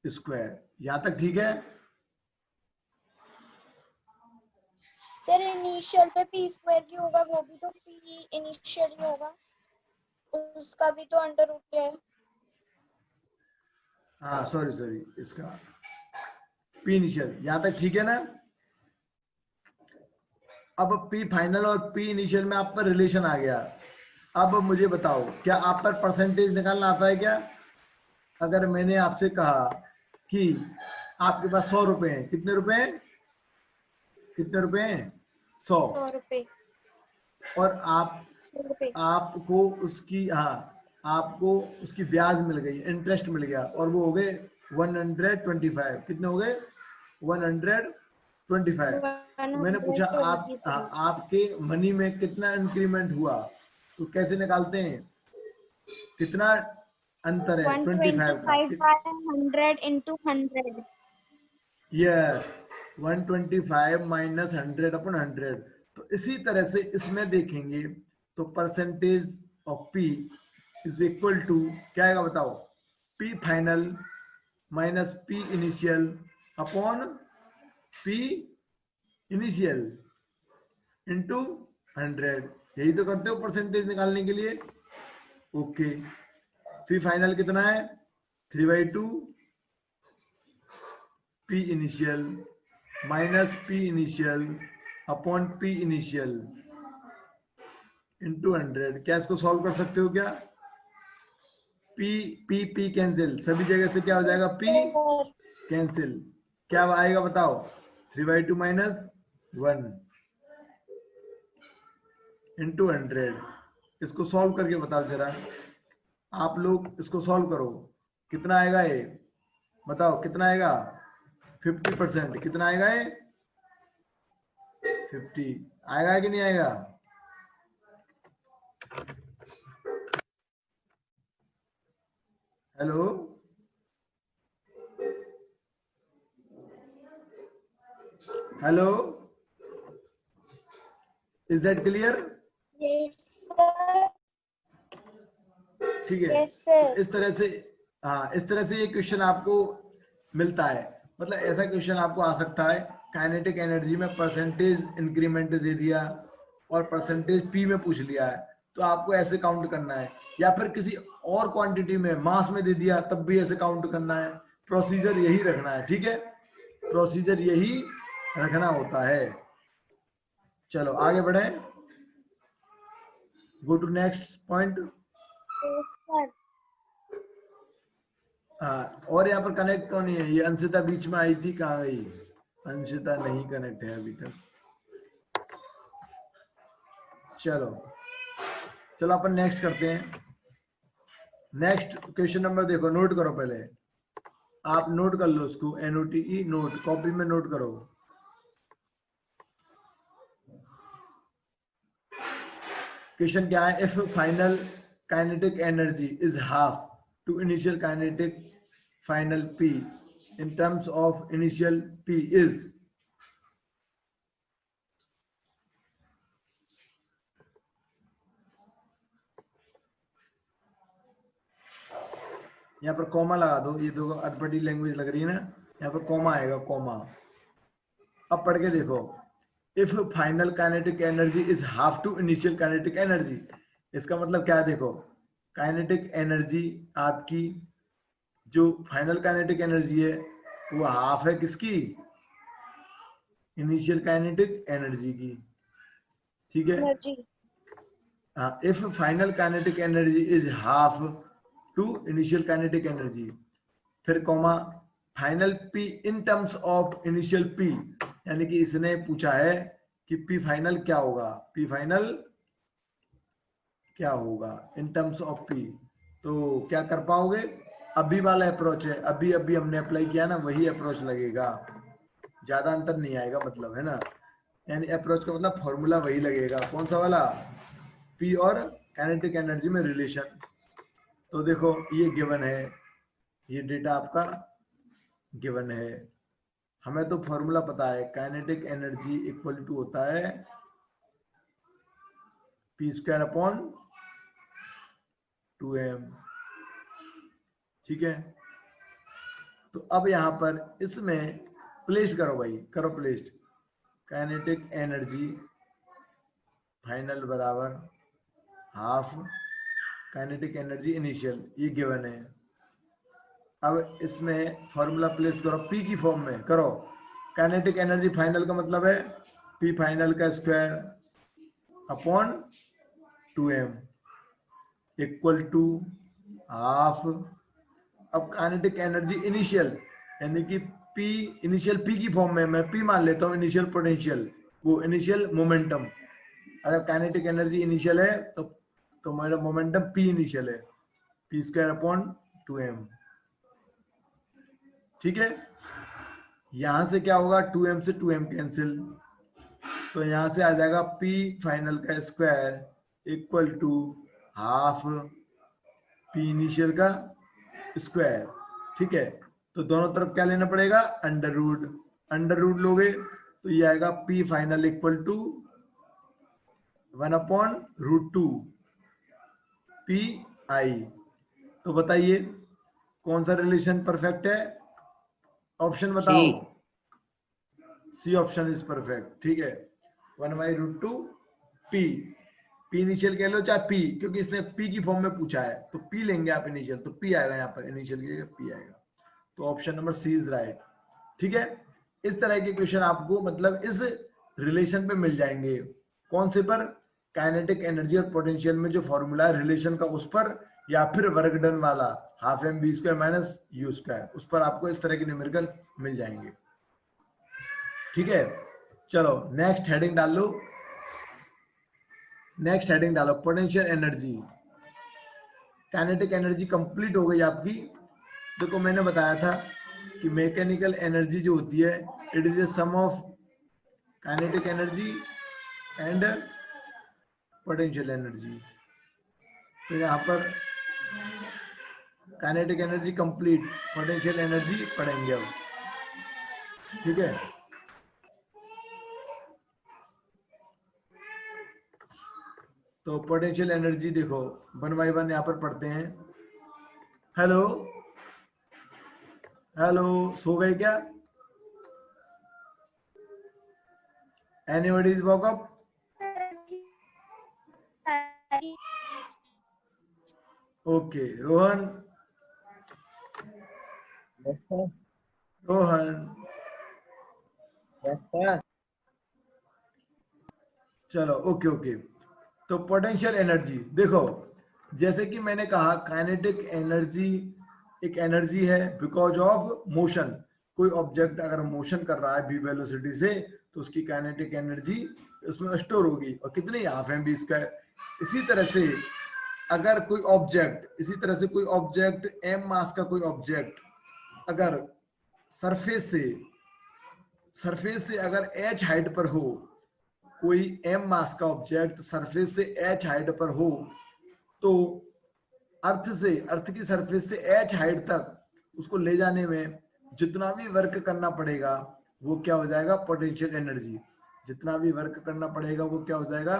स्क्वायर। यहां तक ठीक है। सर इनिशियल पे पी स्क्वायर की होगा, वो भी तो पी इनिशियल ही होगा, उसका भी तो अंडर रूट है। हाँ सॉरी इसका पी इनिशियल, यहां तक ठीक है ना। अब पी फाइनल और पी इनिशियल में आप पर रिलेशन आ गया। अब मुझे बताओ, क्या आप पर परसेंटेज निकालना आता है क्या? अगर मैंने आपसे कहा कि आपके पास 100 रुपए हैं, कितने रुपए हैं, कितने रुपए हैं, 100, 100 रुपए, और 100 रुपए। आपको उसकी, हाँ, आपको उसकी ब्याज मिल गई, इंटरेस्ट मिल गया, और वो हो गए 125। कितने हो गए, 125। तो मैंने पूछा आपके मनी में कितना इंक्रीमेंट हुआ, तो कैसे निकालते हैं, कितना अंतर है 25 का, 125/100 into 100। Yes 125 minus 100/100। तो इसी तरह से इसमें देखेंगे तो percentage of P is equal to क्या आएगा बताओ, P final minus P initial upon P initial into 100। यही तो करते हो परसेंटेज निकालने के लिए। ओके, पी फाइनल कितना है, 3/2 P initial minus P initial upon P initial into 100। क्या इसको सॉल्व कर सकते हो क्या? पी पी पी कैंसिल, सभी जगह से क्या हो जाएगा, पी कैंसिल। क्या आएगा बताओ, 3/2 माइनस 1 इंटू 100। इसको सॉल्व करके बताओ जरा, आप लोग इसको सॉल्व करो, कितना आएगा ये बताओ, कितना आएगा, 50%। कितना आएगा ये, 50 आएगा कि नहीं आएगा? Hello, hello, is that clear? ठीक है। Yes, sir. तो इस तरह से, हाँ, इस तरह से ये क्वेश्चन आपको मिलता है। मतलब ऐसा क्वेश्चन आपको आ सकता है, काइनेटिक एनर्जी में परसेंटेज इंक्रीमेंट दे दिया और परसेंटेज पी में पूछ लिया है, तो आपको ऐसे काउंट करना है, या फिर किसी और क्वांटिटी में मास में दे दिया तब भी ऐसे काउंट करना है। प्रोसीजर यही रखना है, ठीक है, प्रोसीजर यही रखना होता है। चलो आगे बढ़े, गो टू नेक्स्ट पॉइंट। और यहाँ पर कनेक्ट कौन है, ये अंशिता बीच में आई थी, कहाँ गई? अंशिता नहीं कनेक्ट है अभी तक। चलो चलो अपन नेक्स्ट करते हैं। नेक्स्ट क्वेश्चन नंबर देखो, नोट करो पहले, आप नोट कर लो उसको, NOTE नोट, कॉपी में नोट करो। क्वेश्चन क्या है, if final kinetic energy is half to initial kinetic final P in terms of initial P is, यहाँ पर कॉमा लगा दो, ये दो अटपटी लैंग्वेज लग रही है ना, यहाँ पर कॉमा आएगा, कॉमा। अब पढ़ के देखो, if final kinetic energy is half to initial kinetic energy, इसका मतलब क्या है, देखो काइनेटिक एनर्जी आपकी, जो फाइनल काइनेटिक एनर्जी है वो हाफ है किसकी, इनिशियल काइनेटिक एनर्जी की, ठीक है। If final kinetic energy is half to initial kinetic energy, फिर comma final P in terms of initial P, यानी कि इसने पूछा है कि पी फाइनल क्या होगा, पी फाइनल क्या होगा इन टर्म्स ऑफ पी। तो क्या कर पाओगे, अभी वाला अप्रोच है, अभी अभी हमने अप्लाई किया ना, वही अप्रोच लगेगा। ज्यादा अंतर नहीं आएगा, मतलब है ना, यानी अप्रोच का मतलब फॉर्मूला वही लगेगा, कौन सा वाला, पी और काइनेटिक एनर्जी में रिलेशन। तो देखो ये गिवन है, ये डेटा आपका गिवन है, हमें तो फॉर्मूला पता है, काइनेटिक एनर्जी इक्वल टू होता है पी स्क्वायर अपॉन 2m, ठीक है। तो अब यहां पर इसमें प्लेस्ड करो भाई, करो प्लेस्ड, काइनेटिक एनर्जी फाइनल बराबर हाफ काइनेटिक एनर्जी इनिशियल, ये गिवन है। अब इसमें फॉर्मूला प्लेस करो पी की फॉर्म में करो, काइनेटिक एनर्जी फाइनल का मतलब है पी फाइनल का square upon 2m equal to half. अब काइनेटिक एनर्जी इनिशियल यानी कि पी इनिशियल, पी की फॉर्म में मैं पी मान लेता हूँ, इनिशियल पोटेंशियल, वो इनिशियल मोमेंटम। अगर काइनेटिक एनर्जी इनिशियल है तो मेरा मोमेंटम पी इनिशियल है, पी स्क्वायर अपॉन 2m, ठीक है। यहां से क्या होगा, 2m से 2m कैंसिल, तो यहां से आ जाएगा p फाइनल का square equal to half p initial का स्क्वायर, ठीक है। तो दोनों तरफ क्या लेना पड़ेगा, अंडर रूट लोगे तो ये आएगा p final equal to 1/√2 P I. तो बताइए कौन सा रिलेशन परफेक्ट है, ऑप्शन बताओ। सी ऑप्शन इज परफेक्ट, ठीक है। 1/√2 पी, पी इनिशियल कह लो चाहे पी, क्योंकि इसने पी की फॉर्म में पूछा है तो पी लेंगे आप इनिशियल, तो पी आएगा यहाँ पर, इनिशियल की जगह पी आएगा। तो option number C is right, ठीक है। इस तरह के क्वेश्चन आपको मतलब इस रिलेशन पे मिल जाएंगे, कौन से पर, काइनेटिक एनर्जी और पोटेंशियल में जो फॉर्मूला है रिलेशन का उस पर, या फिर वर्क डन वाला half M B square minus U square, उस पर आपको इस तरह के न्यूमेरिकल मिल जाएंगे, ठीक है। चलो नेक्स्ट हेडिंग डाल लो, नेक्स्ट हेडिंग डालो potential energy. Kinetic energy complete हो गई आपकी। देखो मैंने बताया था कि मैकेनिकल एनर्जी जो होती है it is a sum of kinetic energy and potential energy. तो यहाँ पर kinetic energy complete, potential energy पढ़ेंगे अब, ठीक है। तो पोटेंशियल एनर्जी देखो 1 by 1 यहाँ पर पढ़ते हैं। हेलो हेलो, सो गए क्या? Anybody is walk up? Okay Rohan, Yes, sir. Rohan Yes, sir. चलो ओके ओके। तो पोटेंशियल एनर्जी देखो, जैसे कि मैंने कहा काइनेटिक एनर्जी एक एनर्जी है बिकॉज ऑफ मोशन। कोई ऑब्जेक्ट अगर मोशन कर रहा है v वेलोसिटी से तो उसकी काइनेटिक एनर्जी उसमें स्टोर होगी, और कितनी, हाफ एम बी स्क्वायर। इसी तरह से अगर कोई ऑब्जेक्ट, इसी तरह से कोई ऑब्जेक्ट m मास का कोई ऑब्जेक्ट अगर सरफेस से अगर h हाइट पर हो, कोई m मास का ऑब्जेक्ट सरफेस से h हाइट पर हो, तो अर्थ की सरफेस से h हाइट तक उसको ले जाने में जितना भी वर्क करना पड़ेगा वो क्या हो जाएगा, पोटेंशियल एनर्जी। जितना भी वर्क करना पड़ेगा वो क्या हो जाएगा,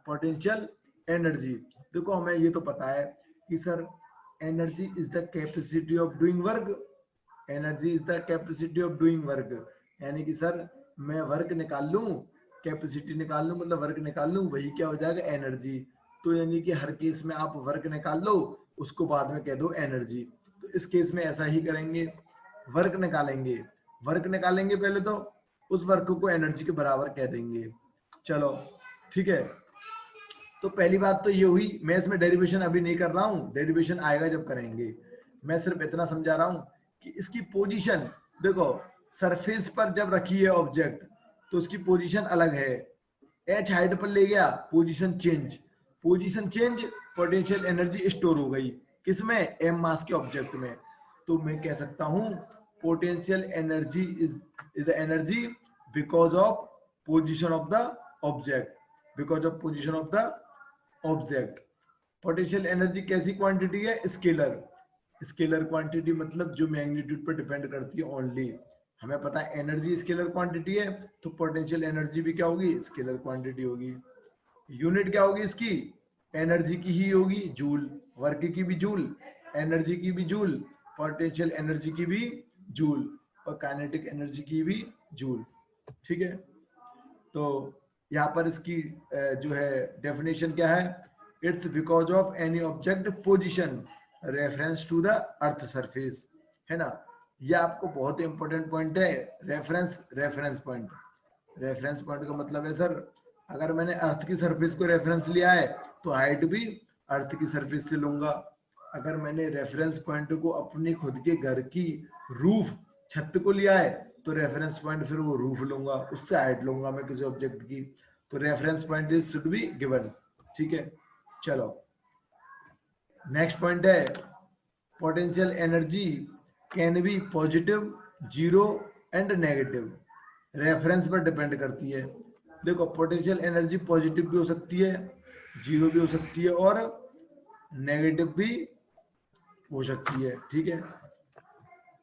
पोटेंशियल एनर्जी। देखो हमें ये तो पता है कि sir energy is the capacity of doing work, energy is the capacity of doing work, यानी कि सर मैं वर्क निकाल लूं, कैपेसिटी निकाल लूं, मतलब वर्क निकाल लूं, वही क्या हो जाएगा, एनर्जी। तो यानी कि हर केस में आप वर्क निकाल लो, उसको बाद में कह दो एनर्जी। तो इस केस में ऐसा ही करेंगे, वर्क निकालेंगे पहले, तो उस वर्क को एनर्जी के बराबर कह देंगे। चलो ठीक है। तो पहली बात तो ये हुई, मैं इसमें डेरिवेशन अभी नहीं कर रहा हूँ, डेरिवेशन आएगा जब करेंगे। मैं सिर्फ इतना समझा रहा हूँ कि इसकी पोजीशन देखो, सरफेस पर जब रखी है ऑब्जेक्ट तो उसकी पोजीशन अलग है, h हाइट पर ले गया, position change, potential energy store हो गई, किसमें, m मास के ऑब्जेक्ट में। तो मैं कह सकता हूँ potential energy is the energy because of position of the object, because of position of the object. Potential energy कैसी क्वांटिटी है? स्केलर। स्केलर क्वांटिटी मतलब जो मैग्नीट्यूड पर डिपेंड करती है ओनली। हमें पता है एनर्जी स्केलर क्वांटिटी है, तो पोटेंशियल एनर्जी भी क्या होगी? स्केलर क्वांटिटी होगी। यूनिट क्या होगी इसकी? एनर्जी की ही होगी, जूल। वर्क की भी जूल, एनर्जी की भी जूल, पोटेंशियल एनर्जी की भी जूल, और काइनेटिक एनर्जी की भी जूल। ठीक है, तो यहाँ पर इसकी जो है डेफिनेशन क्या है? It's because of any object position reference to the earth surface, है ना। यह आपको बहुत इंपॉर्टेंट पॉइंट है, रेफरेंस पॉइंट। रेफरेंस पॉइंट का मतलब है सर, अगर मैंने अर्थ की सरफेस को रेफरेंस लिया है तो हाइट भी अर्थ की सरफेस से लूंगा। अगर मैंने रेफरेंस पॉइंट को अपनी खुद के घर की रूफ, छत को लिया है, तो रेफरेंस पॉइंट फिर वो रूफ लूंगा, उससे हाइट लूंगा मैं किसी ऑब्जेक्ट की। तो reference point is should be given. ठीक है, चलो नेक्स्ट पॉइंट है, potential energy can be positive, zero and negative. Reference पर डिपेंड करती है। देखो पोटेंशियल एनर्जी पॉजिटिव भी हो सकती है, जीरो भी हो सकती है, और नेगेटिव भी हो सकती है। ठीक है,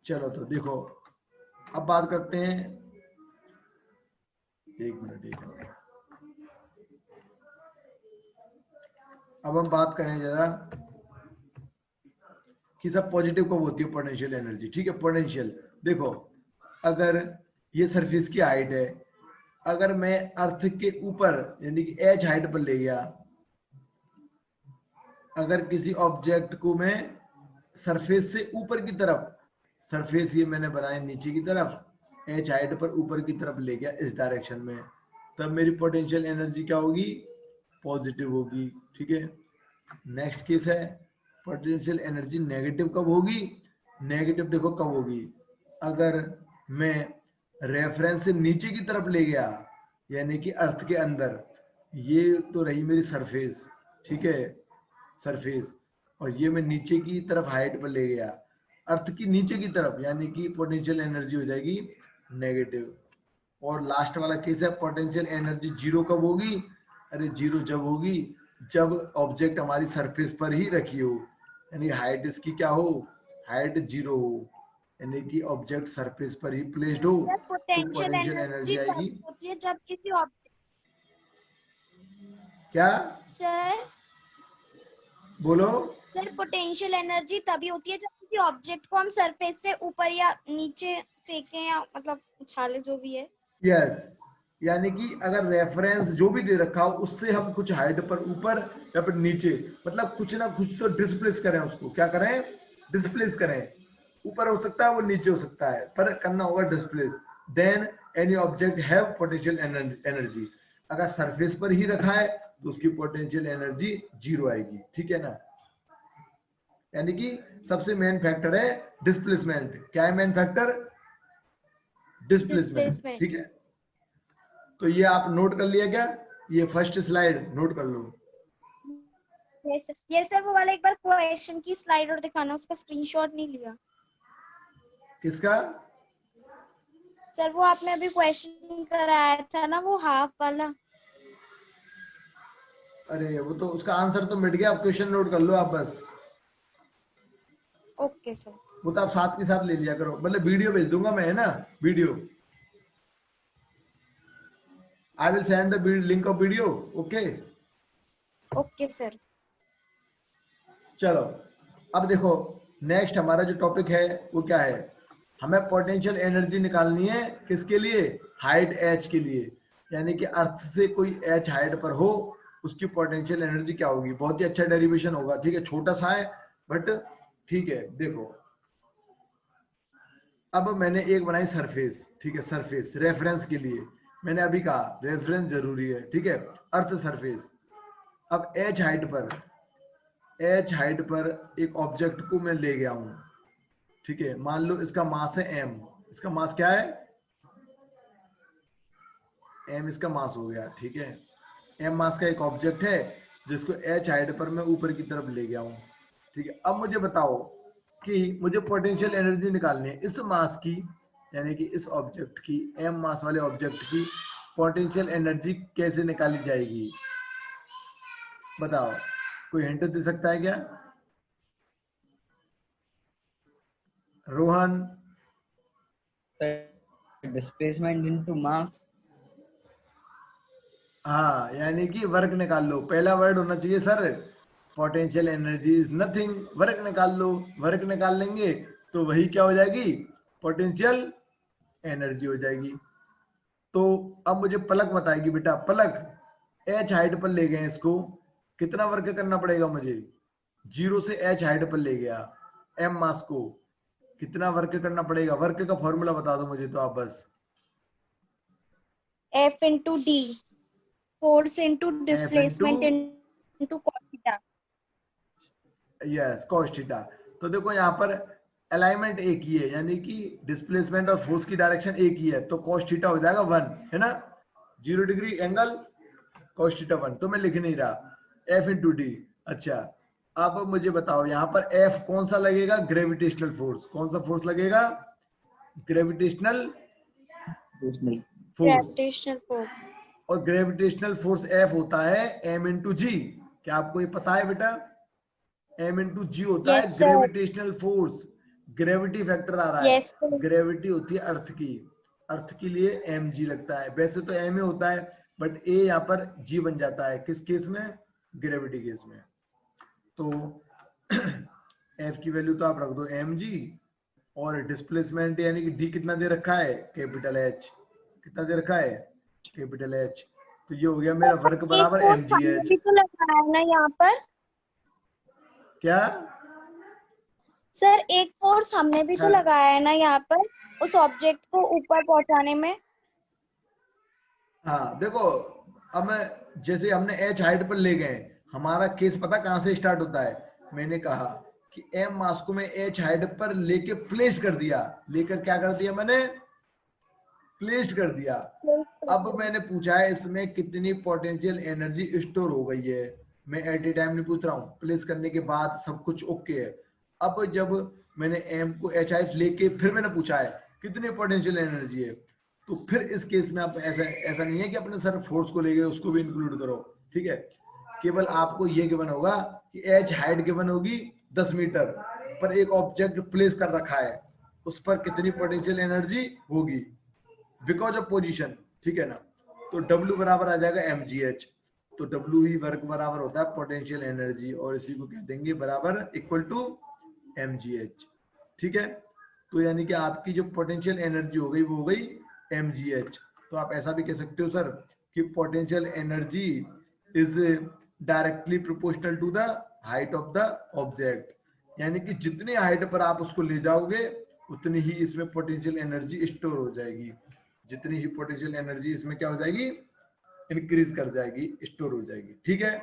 चलो तो देखो अब बात करते हैं, एक मिनट। अब हम बात करें जरा कि सब पॉजिटिव कब होती है पोटेंशियल एनर्जी। ठीक है, पोटेंशियल देखो, अगर ये सरफेस की हाइट है, अगर मैं अर्थ के ऊपर यानी कि एच हाइट पर ले गया, अगर किसी ऑब्जेक्ट को मैं सरफेस से ऊपर की तरफ, सरफेस ये मैंने बनाया नीचे की तरफ, एच हाइट पर ऊपर की तरफ ले गया इस डायरेक्शन में, तब मेरी पोटेंशियल एनर्जी क्या होगी? पॉजिटिव होगी। ठीक है, नेक्स्ट केस है, पोटेंशियल एनर्जी नेगेटिव कब होगी? नेगेटिव देखो कब होगी, अगर मैं रेफरेंस से नीचे की तरफ ले गया, यानी कि अर्थ के अंदर, ये तो रही मेरी सरफेस, ठीक है, सरफेस, और ये मैं नीचे की तरफ हाइट पर ले गया, अर्थ की नीचे की तरफ, यानी कि पोटेंशियल एनर्जी हो जाएगी नेगेटिव। और लास्ट वाला केस है, पोटेंशियल एनर्जी जीरो कब होगी? अरे जीरो जब होगी जब ऑब्जेक्ट हमारी सरफेस पर ही रखी हो, यानी हाइट इसकी क्या हो? हाइट जीरो हो, यानी कि ऑब्जेक्ट सरफेस पर ही प्लेस्ड हो, तो पोटेंशियल एनर्जी आएगी। होती है जब किसी ऑब्जेक्ट, क्या सर बोलो? सर पोटेंशियल एनर्जी तभी होती है जब किसी ऑब्जेक्ट को हम सरफेस से ऊपर या नीचे फेंकें, या मतलब उछाले, जो भी है। यस, यानी कि अगर रेफरेंस जो भी दे रखा हो उससे हम कुछ हाइट पर ऊपर या फिर नीचे, मतलब कुछ ना कुछ तो डिस्प्लेस करें, उसको क्या करें? डिस्प्लेस करें। ऊपर हो सकता है, वो नीचे हो सकता है, पर करना होगा displace. Then any object have potential energy. अगर सरफेस पर ही रखा है तो उसकी पोटेंशियल एनर्जी जीरो आएगी। ठीक है ना, यानी कि सबसे मेन फैक्टर है डिस्प्लेसमेंट। क्या है मेन फैक्टर? डिस्प्लेसमेंट। ठीक है, तो ये आप नोट कर लिया क्या? ये फर्स्ट स्लाइड नोट कर लो। ये सर वो वाला एक बार क्वेश्चन की स्लाइड और दिखाना, उसका स्क्रीनशॉट नहीं लिया। किसका? सर वो आपने अभी क्वेश्चन कराया था ना, वो हाफ वाला। अरे वो तो उसका आंसर तो मिट गया, आप क्वेश्चन नोट कर लो आप बस। Okay sir. वो तो आप साथ के साथ ले लिया करो, मतलब वीडियो भेज दूंगा मैं, है ना, video. I will send the link of video. Okay okay sir. चलो अब देखो, नेक्स्ट हमारा जो टॉपिक है वो क्या है? हमें पोटेंशियल एनर्जी निकालनी है किसके लिए? हाइट एच के लिए, यानी कि अर्थ से कोई एच हाइट पर हो, उसकी पोटेंशियल एनर्जी क्या होगी? बहुत ही अच्छा डेरिवेशन होगा। ठीक है, छोटा सा है बट ठीक है। देखो अब मैंने एक बनाई सरफेस, ठीक है, सरफेस रेफरेंस के लिए मैंने अभी कहा रेफरेंस जरूरी है। ठीक है, अर्थ सरफेस। अब एच हाइट पर एक ऑब्जेक्ट को मैं ले गया हूं, ठीक है, मान लो इसका मास है m। इसका मास क्या है? m इसका मास हो गया। ठीक है, m मास का एक ऑब्जेक्ट है जिसको h हाइट पर मैं ऊपर की तरफ ले गया हूं। ठीक है, अब मुझे बताओ कि मुझे पोटेंशियल एनर्जी निकालनी है इस मास की, यानी कि इस ऑब्जेक्ट की, m मास वाले ऑब्जेक्ट की पोटेंशियल एनर्जी कैसे निकाली जाएगी, बताओ, कोई हिंट दे सकता है क्या? रोहन? Displacement into mass. हाँ, यानी कि वर्क निकाल लो, पहला वर्ड होना चाहिए sir, potential energy is nothing, work निकाल लो, वर्क निकाल लेंगे तो वही क्या हो जाएगी, पोटेंशियल एनर्जी हो जाएगी। तो अब मुझे पलक बताएगी, बेटा पलक, एच हाइट पर ले गए इसको, कितना वर्क करना पड़ेगा मुझे, 0 से एच हाइट पर ले गया एम मास को, कितना वर्क करना पड़ेगा, वर्क का फॉर्मूला बता दो मुझे तो आप बस। F into D, force into F displacement into into cos theta. Yes cos theta. तो देखो यहाँ पर अलाइनमेंट एक ही है, यानी कि डिस्प्लेसमेंट और फोर्स की डायरेक्शन एक ही है, तो cos थीटा हो जाएगा 1, है ना, 0 डिग्री एंगल cos थीटा 1, तो मैं लिख नहीं रहा, F इंटू डी। अच्छा, अब मुझे बताओ यहाँ पर F कौन सा लगेगा, ग्रेविटेशनल फोर्स, कौन सा फोर्स लगेगा, ग्रेविटेशनल फोर्स, Gravitational force. और ग्रेविटेशनल फोर्स F होता है m इंटू जी, क्या आपको ये पता है बेटा, m इंटू जी होता है Yes, sir. Gravitational force, gravity factor आ रहा है, Yes, sir. ग्रेविटी होती है अर्थ की, अर्थ के लिए mg लगता है, वैसे तो m होता है बट a यहाँ पर g बन जाता है, किस केस में, ग्रेविटी केस में। तो f की वैल्यू तो आप रख दो mg, और डिस्प्लेसमेंट यानी कि d कितना दे रखा है, कैपिटल H, कितना दे रखा है, कैपिटल H, तो ये हो गया मेरा वर्क बराबर एक force mgh। हमने भी तो लगाया है ना यहाँ पर क्या सर, एक फोर्स हमने भी तो हाँ। लगाया है ना यहाँ पर उस ऑब्जेक्ट को ऊपर पहुंचाने में। हाँ देखो, अब मैं जैसे हमने एच हाइट पर ले गए, हमारा केस पता कहां से स्टार्ट होता है, मैंने कहा कि एम मास को मैं एच हाइट पर लेके प्लेस्ड कर दिया, लेकर क्या कर दिया मैंने, प्लेस्ड कर दिया। अब मैंने पूछा है इसमें कितनी पोटेंशियल एनर्जी स्टोर हो गई है, मैं एट ए टाइम नहीं पूछ रहा हूँ, प्लेस करने के बाद सब कुछ ओके है। अब जब मैंने एम को एच हाइट लेके फिर मैंने पूछा है कितनी पोटेंशियल एनर्जी है, तो फिर इस केस में आप ऐसा नहीं है कि अपने सर फोर्स को ले गए उसको भी इंक्लूड करो, ठीक है, केवल आपको ये गिवन होगा कि एच हाइट गिवन होगी 10 मीटर पर एक ऑब्जेक्ट प्लेस कर रखा है, उस पर कितनी पोटेंशियल एनर्जी होगी बिकॉज ऑफ पोजीशन, ठीक है ना। तो W बराबर आ जाएगा mgh, तो W ही वर्क बराबर होता है पोटेंशियल एनर्जी, और इसी को कह देंगे बराबर इक्वल टू mgh, ठीक है। तो यानी कि आपकी जो पोटेंशियल एनर्जी हो गई वो हो गई mgh। तो आप ऐसा भी कह सकते हो सर कि potential energy is directly proportional to the height of the object, यानी कि जितनी हाइट पर आप उसको ले जाओगे उतनी ही इसमें पोटेंशियल एनर्जी स्टोर हो जाएगी, जितनी ही पोटेंशियल एनर्जी इसमें क्या हो जाएगी, इंक्रीज कर जाएगी, स्टोर हो जाएगी, ठीक है।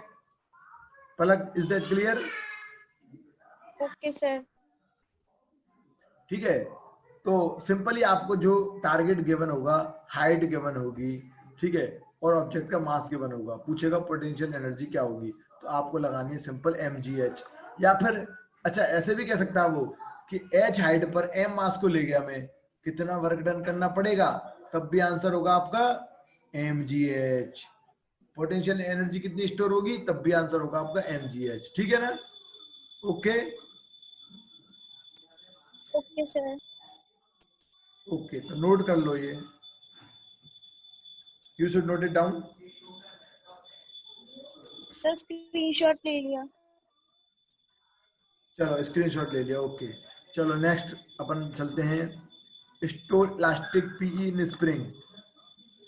Palak, is that clear? Okay sir. ठीक है, तो सिंपली आपको जो टारगेट गिवन होगा, हाइट गिवन होगी, ठीक है, और ऑब्जेक्ट का मास गिवन होगा, पूछेगा पोटेंशियल एनर्जी क्या होगी, तो आपको लगानी है सिंपल mgh, या फिर अच्छा ऐसे भी कह सकता है वो कि h हाइट पर m मास को ले गया मैं, कितना वर्क डन करना पड़ेगा, तब भी आंसर होगा आपका mgh, पोटेंशियल एनर्जी कितनी स्टोर होगी तब भी आंसर होगा आपका mgh, ठीक है ना। Okay okay sir. ओके, तो नोट कर लो ये, you should note it down. Sir screenshot ले लिया। चलो स्क्रीनशॉट ले लिया, ओके। चलो नेक्स्ट अपन चलते हैं, store elastic PE in spring.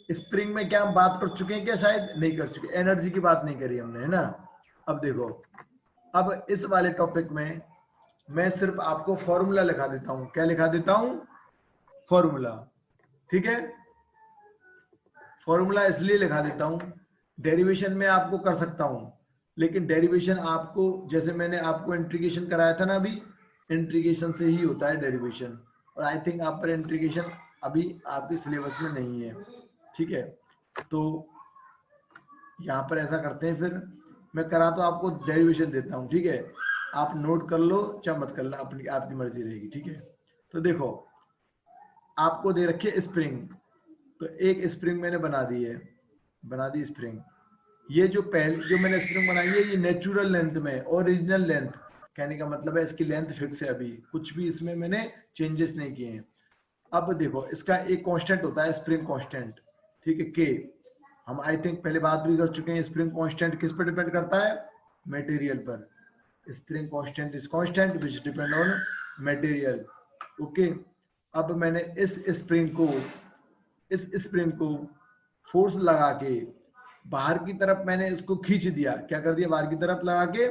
Spring में क्या हम बात कर चुके हैं क्या, शायद नहीं कर चुके, एनर्जी की बात नहीं करी हमने, है ना। अब देखो, अब इस वाले टॉपिक में मैं सिर्फ आपको फॉर्मूला लिखा देता हूं, क्या लिखा देता हूं, फॉर्मूला, ठीक है। फॉर्मूला इसलिए लिखा देता हूं, डेरिवेशन में आपको कर सकता हूं, लेकिन डेरिवेशन आपको, जैसे मैंने आपको इंटीग्रेशन कराया था ना अभी, इंटीग्रेशन से ही होता है डेरिवेशन, और आई थिंक आप पर इंटीग्रेशन अभी आपके सिलेबस में नहीं है, ठीक है। तो यहाँ पर ऐसा करते हैं, फिर मैं करा तो आपको डेरिवेशन देता हूँ, ठीक है। आप नोट कर लो चाहे मत कर लो, अपनी आपकी मर्जी रहेगी, ठीक है। तो देखो आपको दे रखी है स्प्रिंग, तो एक स्प्रिंग मैंने बना दी है, बना दी स्प्रिंग। ये जो पहले जो मैंने स्प्रिंग बनाई है ये नेचुरल लेंथ में, ओरिजिनल लेंथ, कहने का मतलब है इसकी लेंथ फिक्स है, अभी कुछ भी इसमें मैंने चेंजेस नहीं किए हैं। अब देखो इसका एक कांस्टेंट होता है स्प्रिंग कांस्टेंट, ठीक है, के। हम आई थिंक पहले बात भी कर चुके हैं, स्प्रिंग कांस्टेंट किस पर डिपेंड करता है, मटेरियल पर। Spring constant is constant which depend on material, okay. अब मैंने इस स्प्रिंग को फोर्स लगा के बाहर की तरफ मैंने इसको खींच दिया, क्या कर दिया, बाहर की तरफ लगा के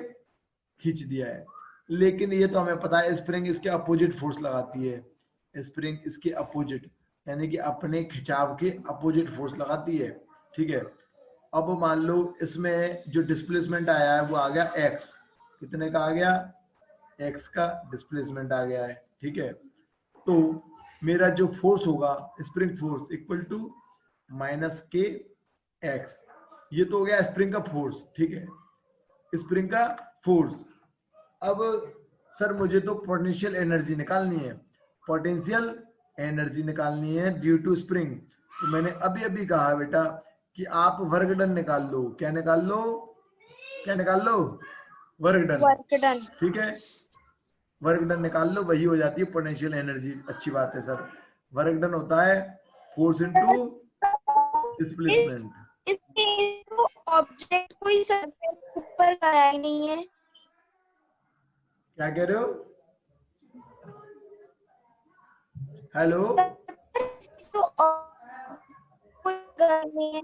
खींच दिया है। लेकिन ये तो हमें पता है स्प्रिंग इसके अपोजिट फोर्स लगाती है, स्प्रिंग इसके अपोजिट, यानी कि अपने खिंचाव के अपोजिट फोर्स लगाती है, ठीक है। अब मान लो इसमें जो डिस्प्लेसमेंट आया है वो आ गया एक्स, कितने का आ गया, एक्स का डिस्प्लेसमेंट आ गया है, ठीक है। तो मेरा जो फोर्स होगा spring force equal to minus K X, ये तो हो गया स्प्रिंग का फोर्स, ठीक है, स्प्रिंग का फोर्स। अब सर मुझे तो पोटेंशियल एनर्जी निकालनी है, पोटेंशियल एनर्जी निकालनी है ड्यू टू स्प्रिंग। तो मैंने अभी अभी कहा बेटा कि आप वर्क डन निकाल लो, क्या निकाल लो, क्या निकाल लो, वर्क डन, वर्क डन। ठीक है, वर्क डन निकाल लो, वही हो जाती है पोटेंशियल एनर्जी। अच्छी बात है सर, वर्क डन होता है फोर्स इनटू डिस्प्लेसमेंट। इसमें तो ऑब्जेक्ट कोई सरफेस ऊपर का ही नहीं है। क्या कह रहे हो, हेलो, तो कोई नहीं है।